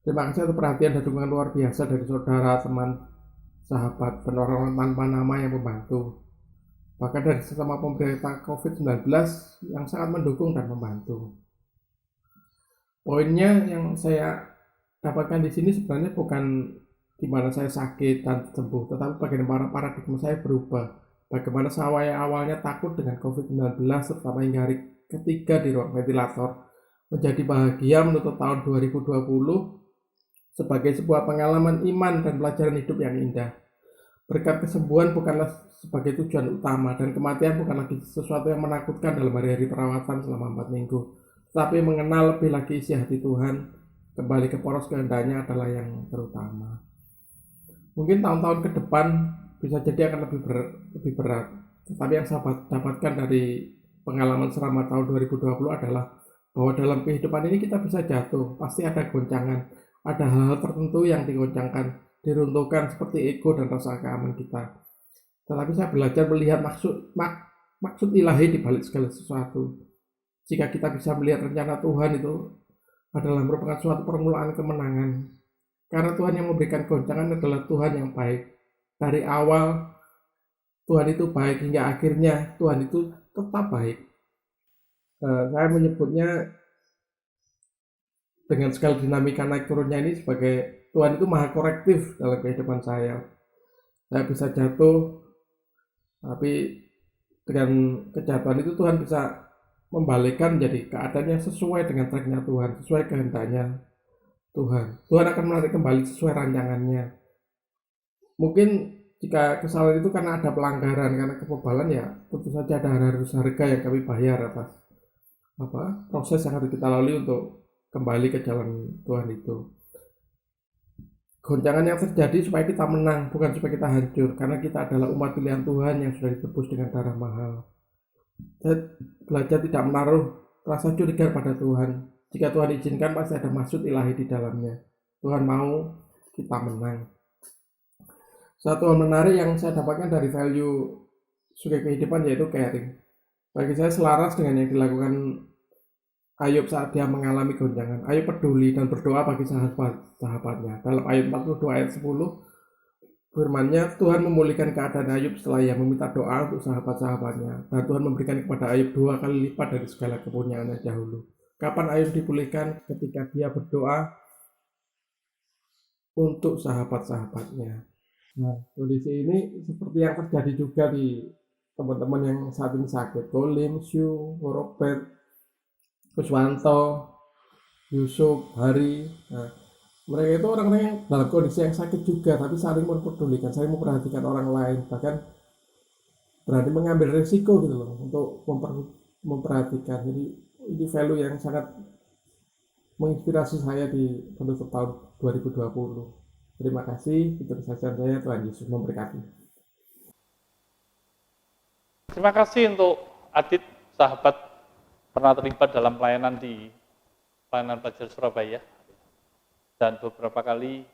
Terima kasih atas perhatian dan dukungan luar biasa dari saudara, teman, sahabat, dan orang-orang tanpa nama yang membantu. Bahkan dari sesama pemerintah COVID-19 yang sangat mendukung dan membantu. Poinnya yang saya dapatkan di sini sebenarnya bukan di mana saya sakit dan sembuh, tetapi bagaimana paradigma saya berubah. Bagaimana saya awalnya takut dengan COVID-19 terutama hingga hari ketiga di ruang ventilator, menjadi bahagia menutup tahun 2020 sebagai sebuah pengalaman iman dan pelajaran hidup yang indah. Berkat kesembuhan bukanlah sebagai tujuan utama dan kematian bukan lagi sesuatu yang menakutkan dalam hari-hari perawatan selama 4 minggu. Tapi mengenal lebih lagi isi hati Tuhan, kembali ke poros kehendaknya adalah yang terutama. Mungkin tahun-tahun ke depan bisa jadi akan lebih berat. Tetapi yang saya dapatkan dari pengalaman selama tahun 2020 adalah bahwa dalam kehidupan ini kita bisa jatuh, pasti ada goncangan, ada hal-hal tertentu yang digoncangkan, diruntuhkan seperti ego dan rasa keamanan kita. Tetapi saya belajar melihat maksud ilahi di balik segala sesuatu. Jika kita bisa melihat rencana Tuhan itu adalah merupakan suatu permulaan kemenangan. Karena Tuhan yang memberikan goncangan adalah Tuhan yang baik. Dari awal Tuhan itu baik hingga akhirnya Tuhan itu tetap baik. Saya menyebutnya dengan segala dinamika naik turunnya ini sebagai Tuhan itu maha korektif dalam kehidupan saya. Saya bisa jatuh, tapi dengan kejatuhan itu Tuhan bisa membalikkan menjadi keadaan yang sesuai dengan tracknya Tuhan, sesuai kehendaknya Tuhan. Tuhan akan menarik kembali sesuai rancangannya. Mungkin jika kesalahan itu karena ada pelanggaran, karena kebebalan, ya tentu saja ada harga yang kami bayar atas proses yang harus kita lalui untuk kembali ke jalan Tuhan itu. Goncangan yang terjadi supaya kita menang, bukan supaya kita hancur, karena kita adalah umat pilihan Tuhan yang sudah ditebus dengan darah mahal. Saya belajar tidak menaruh rasa curiga pada Tuhan. Jika Tuhan izinkan pasti ada maksud ilahi di dalamnya. Tuhan mau kita menang. Satu hal menarik yang saya dapatkan dari value sugai kehidupan yaitu caring. Bagi saya selaras dengan yang dilakukan Ayub saat dia mengalami goncangan. Ayub peduli dan berdoa bagi sahabat-sahabatnya. Dalam Ayub 42 ayat 10, firman-Nya, Tuhan memulihkan keadaan Ayub setelah ia meminta doa untuk sahabat-sahabatnya. Dan Tuhan memberikan kepada Ayub 2 kali lipat dari segala kepunyaannya dahulu. Kapan Ayub dipulihkan? Ketika dia berdoa untuk sahabat-sahabatnya. Nah, kondisi ini seperti yang terjadi juga di teman-teman yang saat ini sakit, Kolim, Syu, Robert, Kuswanto, Yusuf, Hari. Nah, mereka itu orang-orang yang dalam kondisi yang sakit juga, tapi saling mempedulikan, saling memperhatikan orang lain, bahkan berani mengambil resiko gitu loh untuk memperhatikan. Jadi ini value yang sangat menginspirasi saya di penutup tahun 2020. Terima kasih, itu kesaksian saya. Tuhan Yesus memberkati. Terima kasih untuk Adit, sahabat pernah terlibat dalam pelayanan di pelayanan pelajar Surabaya. Dan beberapa kali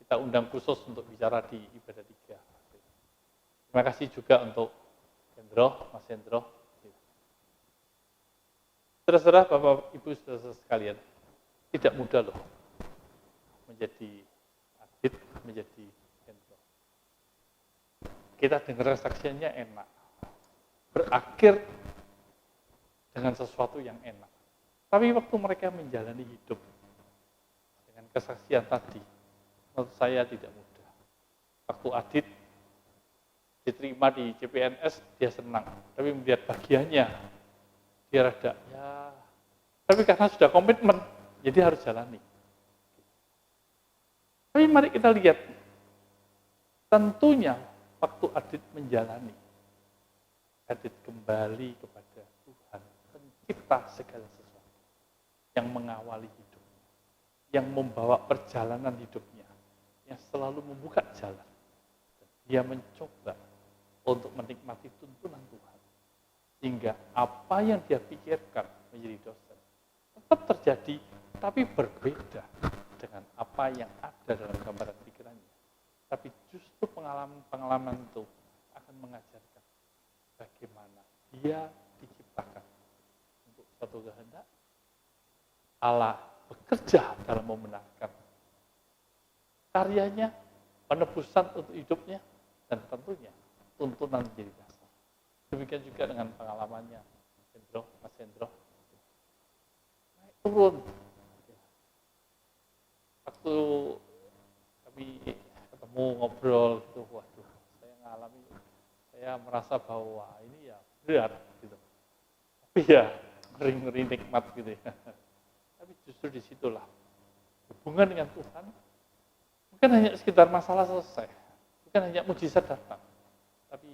kita undang khusus untuk bicara di ibadah 3. Terima kasih juga untuk Hendro, Mas Hendro. Saudara-saudara, Bapak, Ibu, saudara sekalian, tidak mudah loh menjadi Adit, menjadi Hendro. Kita dengar kesaksiannya enak, berakhir dengan sesuatu yang enak. Tapi waktu mereka menjalani hidup dengan kesaksian tadi, menurut saya tidak mudah. Waktu Adit diterima di CPNS, dia senang. Tapi melihat bagiannya, dia rada, ya. Tapi karena sudah komitmen, jadi harus jalani. Tapi mari kita lihat, tentunya waktu Adit menjalani, Adit kembali kepada Tuhan, pencipta segala sesuatu, yang mengawali hidupnya, yang membawa perjalanan hidupnya, yang selalu membuka jalan. Dia mencoba untuk menikmati tuntunan Tuhan, sehingga apa yang dia pikirkan menjadi dosa tetap terjadi, tapi berbeda dengan apa yang ada dalam gambaran pikirannya. Tapi justru pengalaman itu akan mengajarkan bagaimana dia diciptakan untuk suatu kehendak. Allah bekerja dalam membenarkan karyanya, penebusan untuk hidupnya, dan tentunya tuntunan menjadi dasar. Demikian juga dengan pengalamannya Mas Hendro. Naik turun. Waktu kami ketemu ngobrol gitu, waduh, saya mengalami, saya merasa bahwa ini ya berat gitu. Tapi ya ngeri-ngeri nikmat gitu ya. Tapi justru disitulah hubungan dengan Tuhan bukan hanya sekedar masalah selesai, bukan hanya mujizat datang, tapi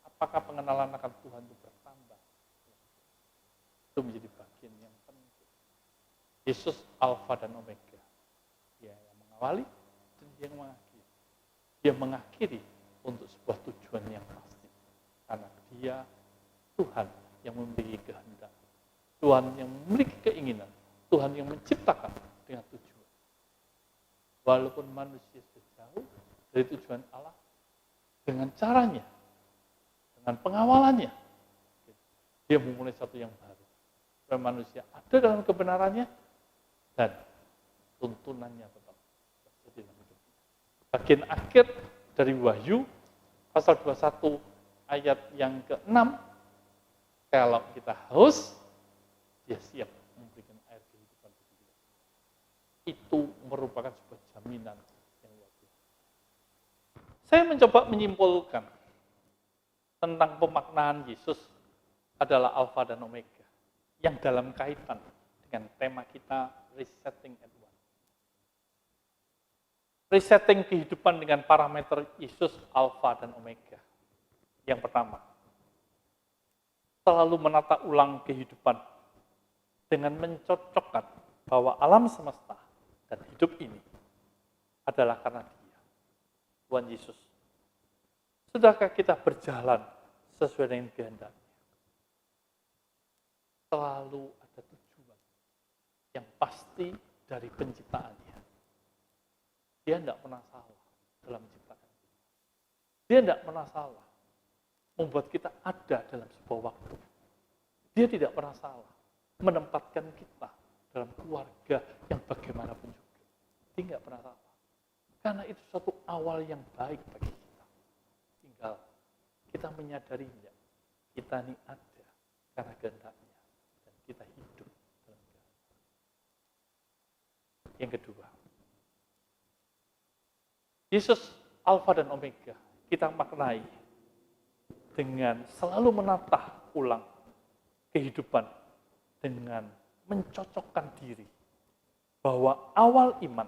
apakah pengenalan akan Tuhan itu bertambah? Itu menjadi bagian yang penting. Yesus Alfa dan Omega. Dia yang mengawali dan dia yang mengakhiri. Dia mengakhiri untuk sebuah tujuan yang pasti. Karena dia Tuhan yang memiliki kehendak. Tuhan yang memiliki keinginan. Tuhan yang menciptakan dengan tujuan. Walaupun manusia sejauh dari tujuan Allah, dengan caranya, dengan pengawalannya, dia memulai satu yang baru. Supaya manusia ada dalam kebenarannya, dan tuntunannya tetap terjadi dalam hidupnya. Bagian akhir dari Wahyu, pasal 21 ayat yang ke-6, kalau kita haus, dia siap memberikan air kehidupan bagi kita. Itu merupakan sebuah jaminan yang luar biasa. Saya mencoba menyimpulkan tentang pemaknaan Yesus adalah Alfa dan Omega, yang dalam kaitan dengan tema kita Resetting at One. Resetting kehidupan dengan parameter Yesus Alfa dan Omega. Yang pertama, selalu menata ulang kehidupan dengan mencocokkan bahwa alam semesta dan hidup ini adalah karena Dia, Tuhan Yesus. Sudahkah kita berjalan sesuai dengan kehendak-Nya? Selalu ada tujuan yang pasti dari penciptaannya. Dia tidak pernah salah dalam menciptakan kita. Dia tidak pernah salah membuat kita ada dalam sebuah waktu. Dia tidak pernah salah menempatkan kita dalam keluarga yang bagaimanapun juga. Dia tidak pernah salah. Karena itu suatu awal yang baik bagi kita. Tinggal kita menyadarinya. Kita ini ada karena kehendak-Nya. Dan kita hidup dalam kehendak. Yang kedua, Yesus Alfa dan Omega, kita maknai dengan selalu menatah ulang kehidupan dengan mencocokkan diri bahwa awal iman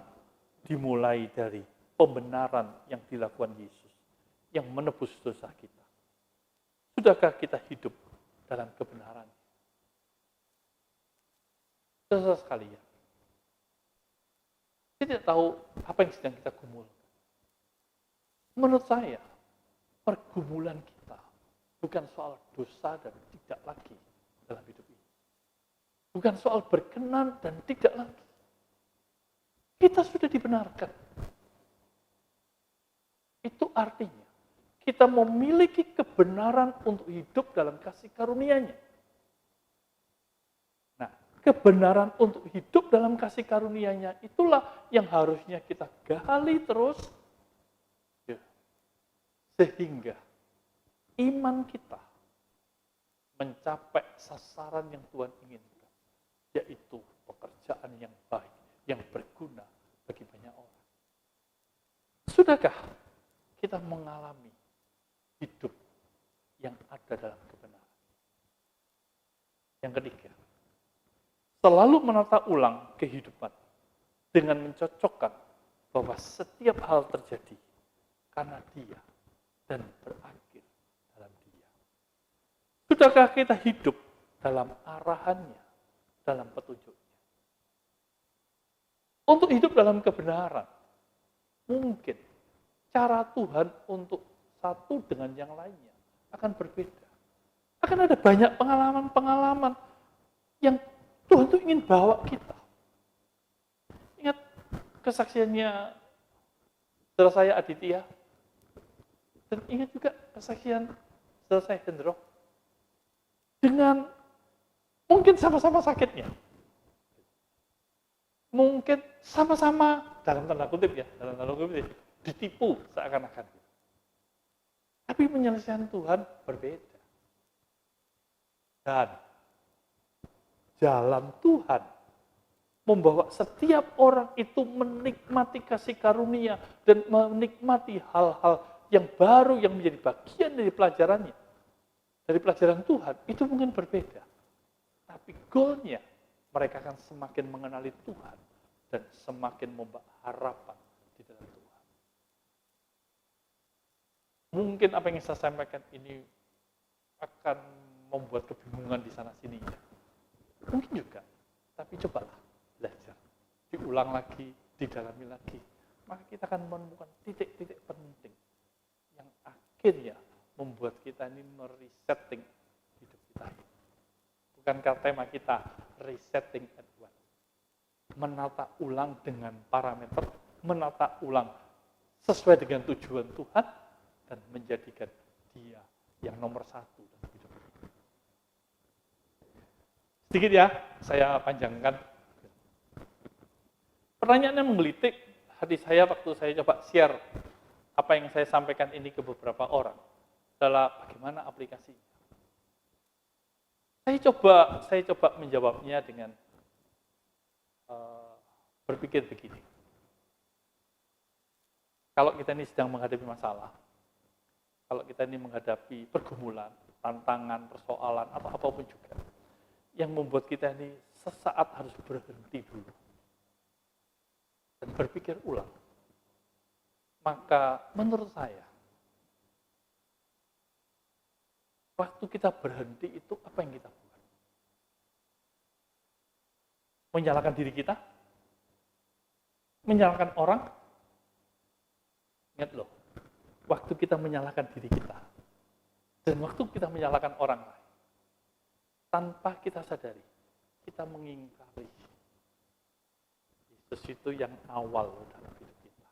dimulai dari pembenaran yang dilakukan Yesus yang menebus dosa kita. Sudahkah kita hidup dalam kebenaran? Saudara sekalian, saya tidak tahu apa yang sedang kita gumulkan. Menurut saya, pergumulan kita bukan soal dosa dan tidak lagi dalam hidup ini. Bukan soal berkenan dan tidak lagi. Kita sudah dibenarkan. Itu artinya kita memiliki kebenaran untuk hidup dalam kasih karunia-Nya. Nah, kebenaran untuk hidup dalam kasih karunia-Nya itulah yang harusnya kita gali terus, ya, sehingga iman kita mencapai sasaran yang Tuhan inginkan, yaitu pekerjaan yang baik, yang berguna bagi banyak orang. Sudahkah kita mengalami hidup yang ada dalam kebenaran? Yang ketiga, selalu menata ulang kehidupan dengan mencocokkan bahwa setiap hal terjadi karena Dia dan berakhir dalam Dia. Sudahkah kita hidup dalam arahannya, dalam petunjuknya? Untuk hidup dalam kebenaran, mungkin cara Tuhan untuk satu dengan yang lainnya akan berbeda. Akan ada banyak pengalaman-pengalaman yang Tuhan tuh ingin bawa kita. Ingat kesaksiannya saudara saya Aditya, dan ingat juga kesaksian saudara saya Hendro. Dengan mungkin sama-sama sakitnya. Mungkin sama-sama, dalam tanda kutip ya, dalam tanda kutip, ditipu seakan-akan. Tapi penyelesaian Tuhan berbeda. Dan jalan Tuhan membawa setiap orang itu menikmati kasih karunia dan menikmati hal-hal yang baru yang menjadi bagian dari pelajarannya. Dari pelajaran Tuhan, itu mungkin berbeda. Tapi goalnya, mereka akan semakin mengenali Tuhan dan semakin membawa harapan di dalam Tuhan. Mungkin apa yang saya sampaikan ini akan membuat kebingungan di sana sini. Mungkin juga, tapi cobalah belajar, diulang lagi, didalami lagi. Maka kita akan menemukan titik-titik penting yang akhirnya membuat kita ini meresetting hidup kita ini. Bukankah tema kita resetting at one? Menata ulang dengan parameter, menata ulang sesuai dengan tujuan Tuhan, dan menjadikan Dia yang nomor satu dalam hidup kita. Sedikit ya, saya panjangkan. Pertanyaannya menggelitik hati saya waktu saya coba share apa yang saya sampaikan ini ke beberapa orang adalah bagaimana aplikasinya. Saya coba menjawabnya dengan berpikir begini. Kalau kita ini sedang menghadapi masalah, kalau kita ini menghadapi pergumulan, tantangan, persoalan, atau apapun juga, yang membuat kita ini sesaat harus berhenti dulu dan berpikir ulang. Maka menurut saya, waktu kita berhenti itu apa yang kita buat? Menyalahkan diri kita? Menyalahkan orang? Ingat loh, waktu kita menyalahkan diri kita dan waktu kita menyalahkan orang lain, tanpa kita sadari, kita mengingkari Yesus itu yang awal dalam hidup kita.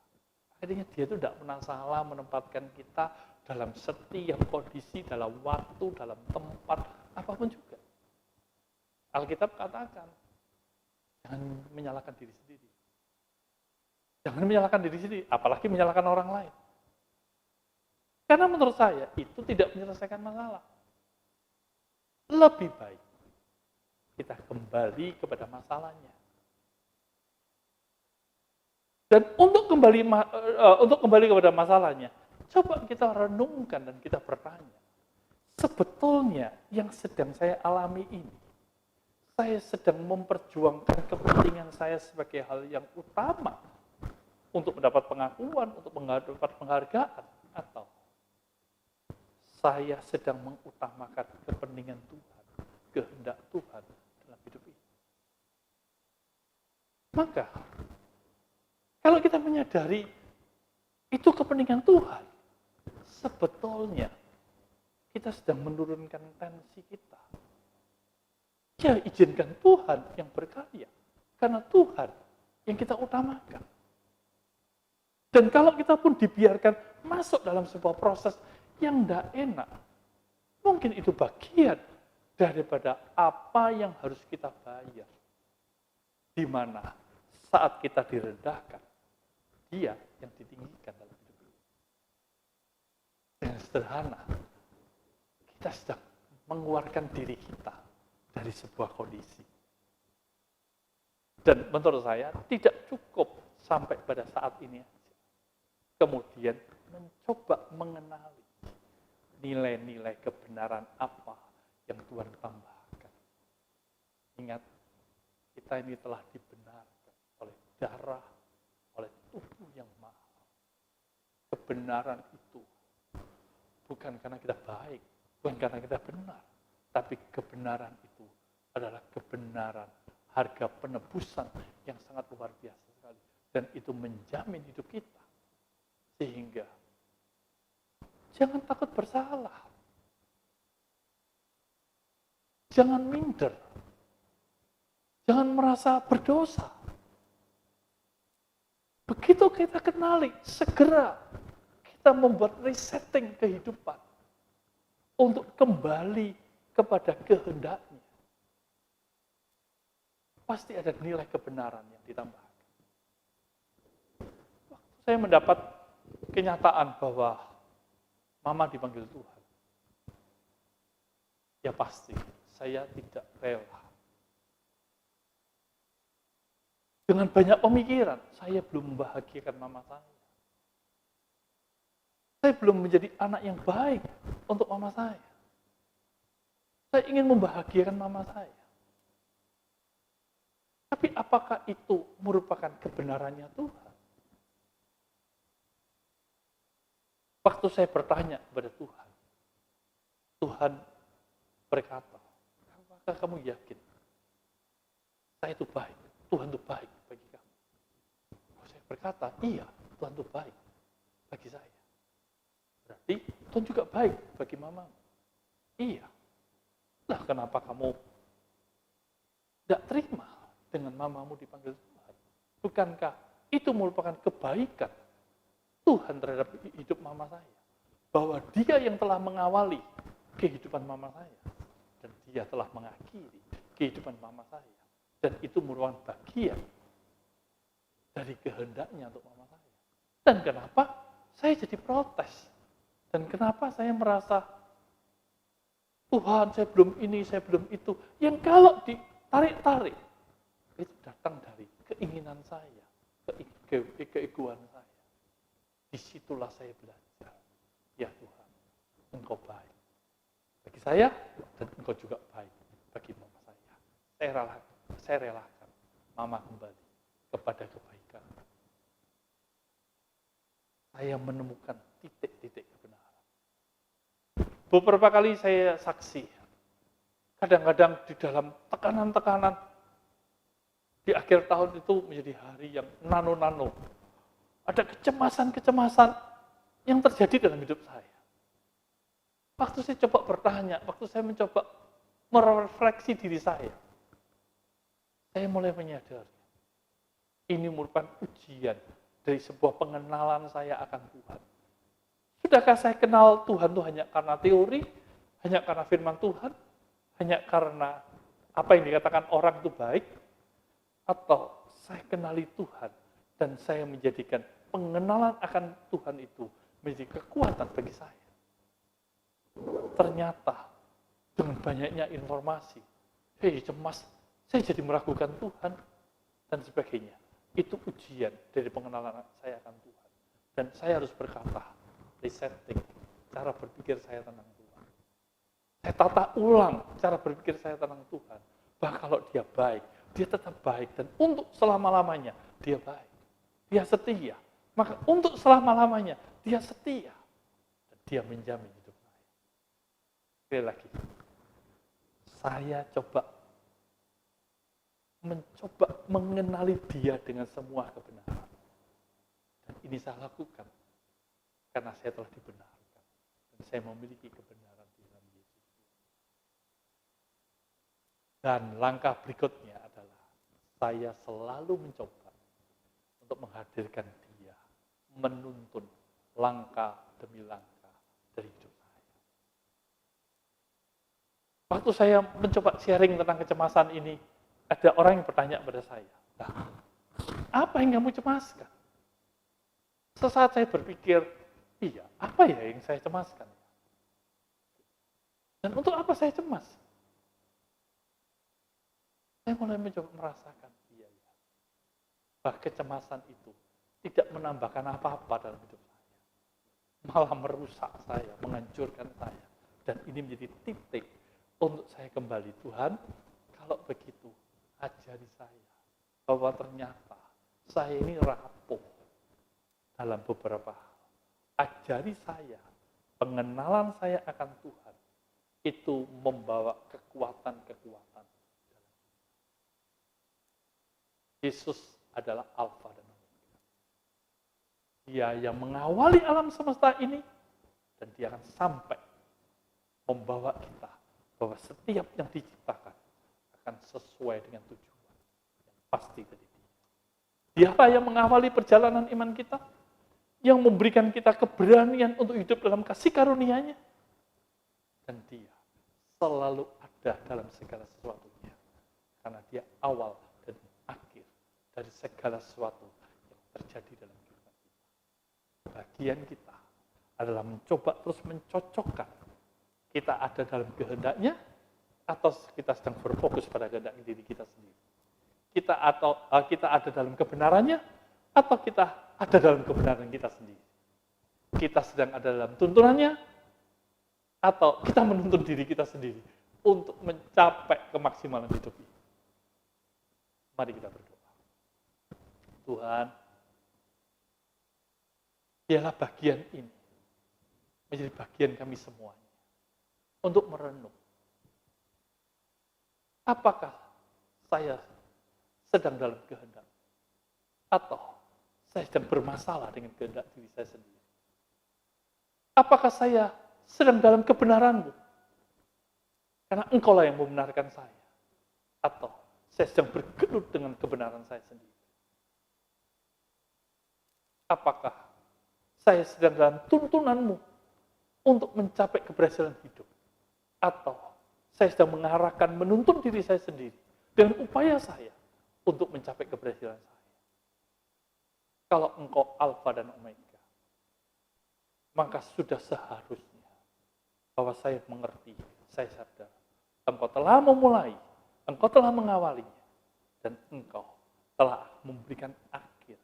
Akhirnya Dia itu tidak pernah salah menempatkan kita dalam setiap kondisi, dalam waktu, dalam tempat, apapun juga. Alkitab katakan, jangan menyalahkan diri sendiri. Jangan menyalahkan diri sendiri, apalagi menyalahkan orang lain. Karena menurut saya, itu tidak menyelesaikan masalah. Lebih baik kita kembali kepada masalahnya. Dan untuk kembali kepada masalahnya, coba kita renungkan dan kita bertanya, sebetulnya yang sedang saya alami ini, saya sedang memperjuangkan kepentingan saya sebagai hal yang utama untuk mendapat pengakuan, untuk mendapat penghargaan, atau saya sedang mengutamakan kepentingan Tuhan, kehendak Tuhan dalam hidup ini. Maka, kalau kita menyadari itu kepentingan Tuhan, sebetulnya kita sedang menurunkan tensi kita. Ya, izinkan Tuhan yang berkarya, karena Tuhan yang kita utamakan. Dan kalau kita pun dibiarkan masuk dalam sebuah proses yang tidak enak, mungkin itu bagian daripada apa yang harus kita bayar. Di mana saat kita direndahkan, Dia yang ditinggikan dalam hidup ini. Dengan sederhana, kita sedang mengeluarkan diri kita dari sebuah kondisi. Dan menurut saya tidak cukup sampai pada saat ini aja. Kemudian mencoba mengenali nilai-nilai kebenaran apa yang Tuhan tambahkan. Ingat, kita ini telah dibenarkan oleh darah, oleh tubuh yang mahal. Kebenaran itu bukan karena kita baik, bukan karena kita benar, tapi kebenaran itu adalah kebenaran harga penebusan yang sangat luar biasa sekali. Dan itu menjamin hidup kita. Sehingga jangan takut bersalah. Jangan minder. Jangan merasa berdosa. Begitu kita kenali, segera kita membuat resetting kehidupan untuk kembali kepada kehendaknya. Pasti ada nilai kebenaran yang ditambahkan. Waktu saya mendapat kenyataan bahwa mama dipanggil Tuhan, ya pasti saya tidak rela. Dengan banyak pemikiran, saya belum membahagiakan mama saya. Saya belum menjadi anak yang baik untuk mama saya. Saya ingin membahagiakan mama saya. Tapi apakah itu merupakan kebenarannya Tuhan? Waktu saya bertanya kepada Tuhan, Tuhan berkata, apakah kamu yakin saya itu baik? Tuhan itu baik bagi kamu. Saya berkata, iya, Tuhan itu baik bagi saya. Berarti Tuhan juga baik bagi mamamu. Iya. Lah kenapa kamu tidak terima dengan mamamu dipanggil Tuhan? Bukankah itu merupakan kebaikan Tuhan terhadap hidup mama saya? Bahwa Dia yang telah mengawali kehidupan mama saya. Dan Dia telah mengakhiri kehidupan mama saya. Dan itu merupakan bagian dari kehendaknya untuk mama saya. Dan kenapa saya jadi protes? Dan kenapa saya merasa, Tuhan saya belum ini, saya belum itu. Yang kalau ditarik-tarik, itu datang dari keinginan saya, keegoan saya. Disitulah saya belajar. Ya Tuhan, Engkau baik bagi saya, dan Engkau juga baik bagi mama saya. Saya relakan mama kembali kepada kebaikan. Saya menemukan titik-titik kebenaran. Beberapa kali saya saksi, kadang-kadang di dalam tekanan-tekanan, di akhir tahun itu menjadi hari yang nano-nano. Ada kecemasan-kecemasan yang terjadi dalam hidup saya. Waktu saya coba bertanya, waktu saya mencoba merefleksi diri saya mulai menyadari, ini merupakan ujian dari sebuah pengenalan saya akan Tuhan. Sudahkah saya kenal Tuhan itu hanya karena teori, hanya karena firman Tuhan, hanya karena apa yang dikatakan orang itu baik, atau saya kenali Tuhan dan saya menjadikan pengenalan akan Tuhan itu menjadi kekuatan bagi saya. Ternyata dengan banyaknya informasi, cemas, saya jadi meragukan Tuhan dan sebagainya. Itu ujian dari pengenalan saya akan Tuhan. Dan saya harus berkata, resetting cara berpikir saya tentang Tuhan. Saya tata ulang cara berpikir saya tentang Tuhan. Bahwa kalau dia baik, dia tetap baik. Dan untuk selama-lamanya, dia baik. Dia setia. Maka untuk selama-lamanya, dia setia. Dan dia menjamin hidup saya. Sekali lagi, saya mencoba mengenali dia dengan semua kebenaran. Dan ini saya lakukan karena saya telah dibenarkan. Dan saya memiliki kebenaran di dalam Yesus. Dan langkah berikutnya adalah saya selalu mencoba untuk menghadirkan dia, menuntun langkah demi langkah dari hidup saya. Waktu saya mencoba sharing tentang kecemasan ini, ada orang yang bertanya kepada saya, nah, apa yang kamu cemaskan? Sesaat saya berpikir, iya, apa ya yang saya cemaskan? Dan untuk apa saya cemas? Saya mulai mencoba merasakan, iya, bahwa kecemasan itu tidak menambahkan apa-apa dalam hidup saya. Malah merusak saya, menghancurkan saya. Dan ini menjadi titik untuk saya kembali, Tuhan, kalau begitu, ajari saya bahwa ternyata saya ini rapuh dalam beberapa hal. Ajari saya, pengenalan saya akan Tuhan, itu membawa kekuatan-kekuatan. Yesus adalah Alfa dan Omega. Dia yang mengawali alam semesta ini, dan dia akan sampai membawa kita bahwa setiap yang diciptakan akan sesuai dengan tujuan yang pasti dari dia. Dialah yang mengawali perjalanan iman kita, yang memberikan kita keberanian untuk hidup dalam kasih karunia-Nya, dan dia selalu ada dalam segala sesuatunya, karena dia awal dan akhir dari segala sesuatu yang terjadi dalam kehidupan kita. Bagian kita adalah mencoba terus mencocokkan kita ada dalam kehendak-Nya, atau kita sedang berfokus pada kehendak diri kita sendiri. Kita ada dalam kebenarannya, atau kita ada dalam kebenaran kita sendiri. Kita sedang ada dalam tuntunannya, atau kita menuntun diri kita sendiri untuk mencapai kemaksimalan hidup ini. Mari kita berdoa. Tuhan, biarlah bagian ini menjadi bagian kami semuanya untuk merenung. Apakah saya sedang dalam kehendak? Atau saya sedang bermasalah dengan kehendak diri saya sendiri? Apakah saya sedang dalam kebenaran-Mu? Karena Engkaulah yang membenarkan saya. Atau saya sedang bergelut dengan kebenaran saya sendiri? Apakah saya sedang dalam tuntunan-Mu untuk mencapai keberhasilan hidup? Atau saya sedang mengarahkan, menuntun diri saya sendiri dengan upaya saya untuk mencapai keberhasilan saya? Kalau Engkau Alfa dan Omega, maka sudah seharusnya bahwa saya mengerti, saya sadar, Engkau telah memulai, Engkau telah mengawalinya, dan Engkau telah memberikan akhir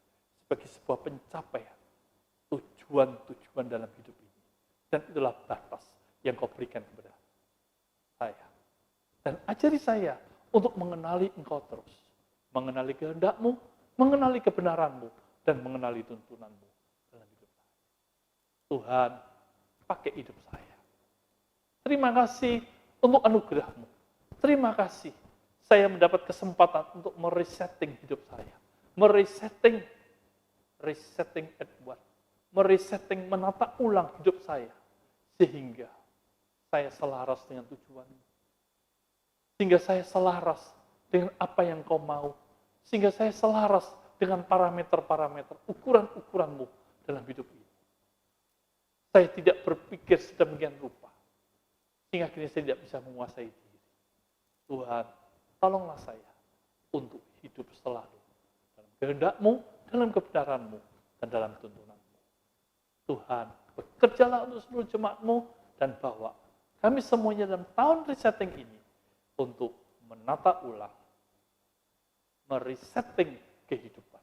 sebagai sebuah pencapaian tujuan-tujuan dalam hidup ini. Dan itulah batas yang Kau berikan kepada saya. Dan ajari saya untuk mengenali Engkau terus. Mengenali kehendak-Mu, mengenali kebenaran-Mu, dan mengenali tuntunan-Mu dalam hidup saya. Tuhan, pakai hidup saya. Terima kasih untuk anugerah-Mu. Terima kasih saya mendapat kesempatan untuk meresetting hidup saya. Meresetting Edward. Meresetting, menata ulang hidup saya. Sehingga saya selaras dengan tujuan-Mu. Sehingga saya selaras dengan apa yang Kau mau. Sehingga saya selaras dengan parameter-parameter, ukuran-ukuran-Mu dalam hidup ini. Saya tidak berpikir sedemikian rupa. Sehingga akhirnya saya tidak bisa menguasai diri. Tuhan, tolonglah saya untuk hidup selalu dalam kehendak-Mu, dalam kebenaran-Mu, dan dalam tuntunan-Mu. Tuhan, bekerjalah untuk seluruh jemaat-Mu, dan bawa kami semuanya dalam tahun resetting ini untuk menata ulang, meresetting kehidupan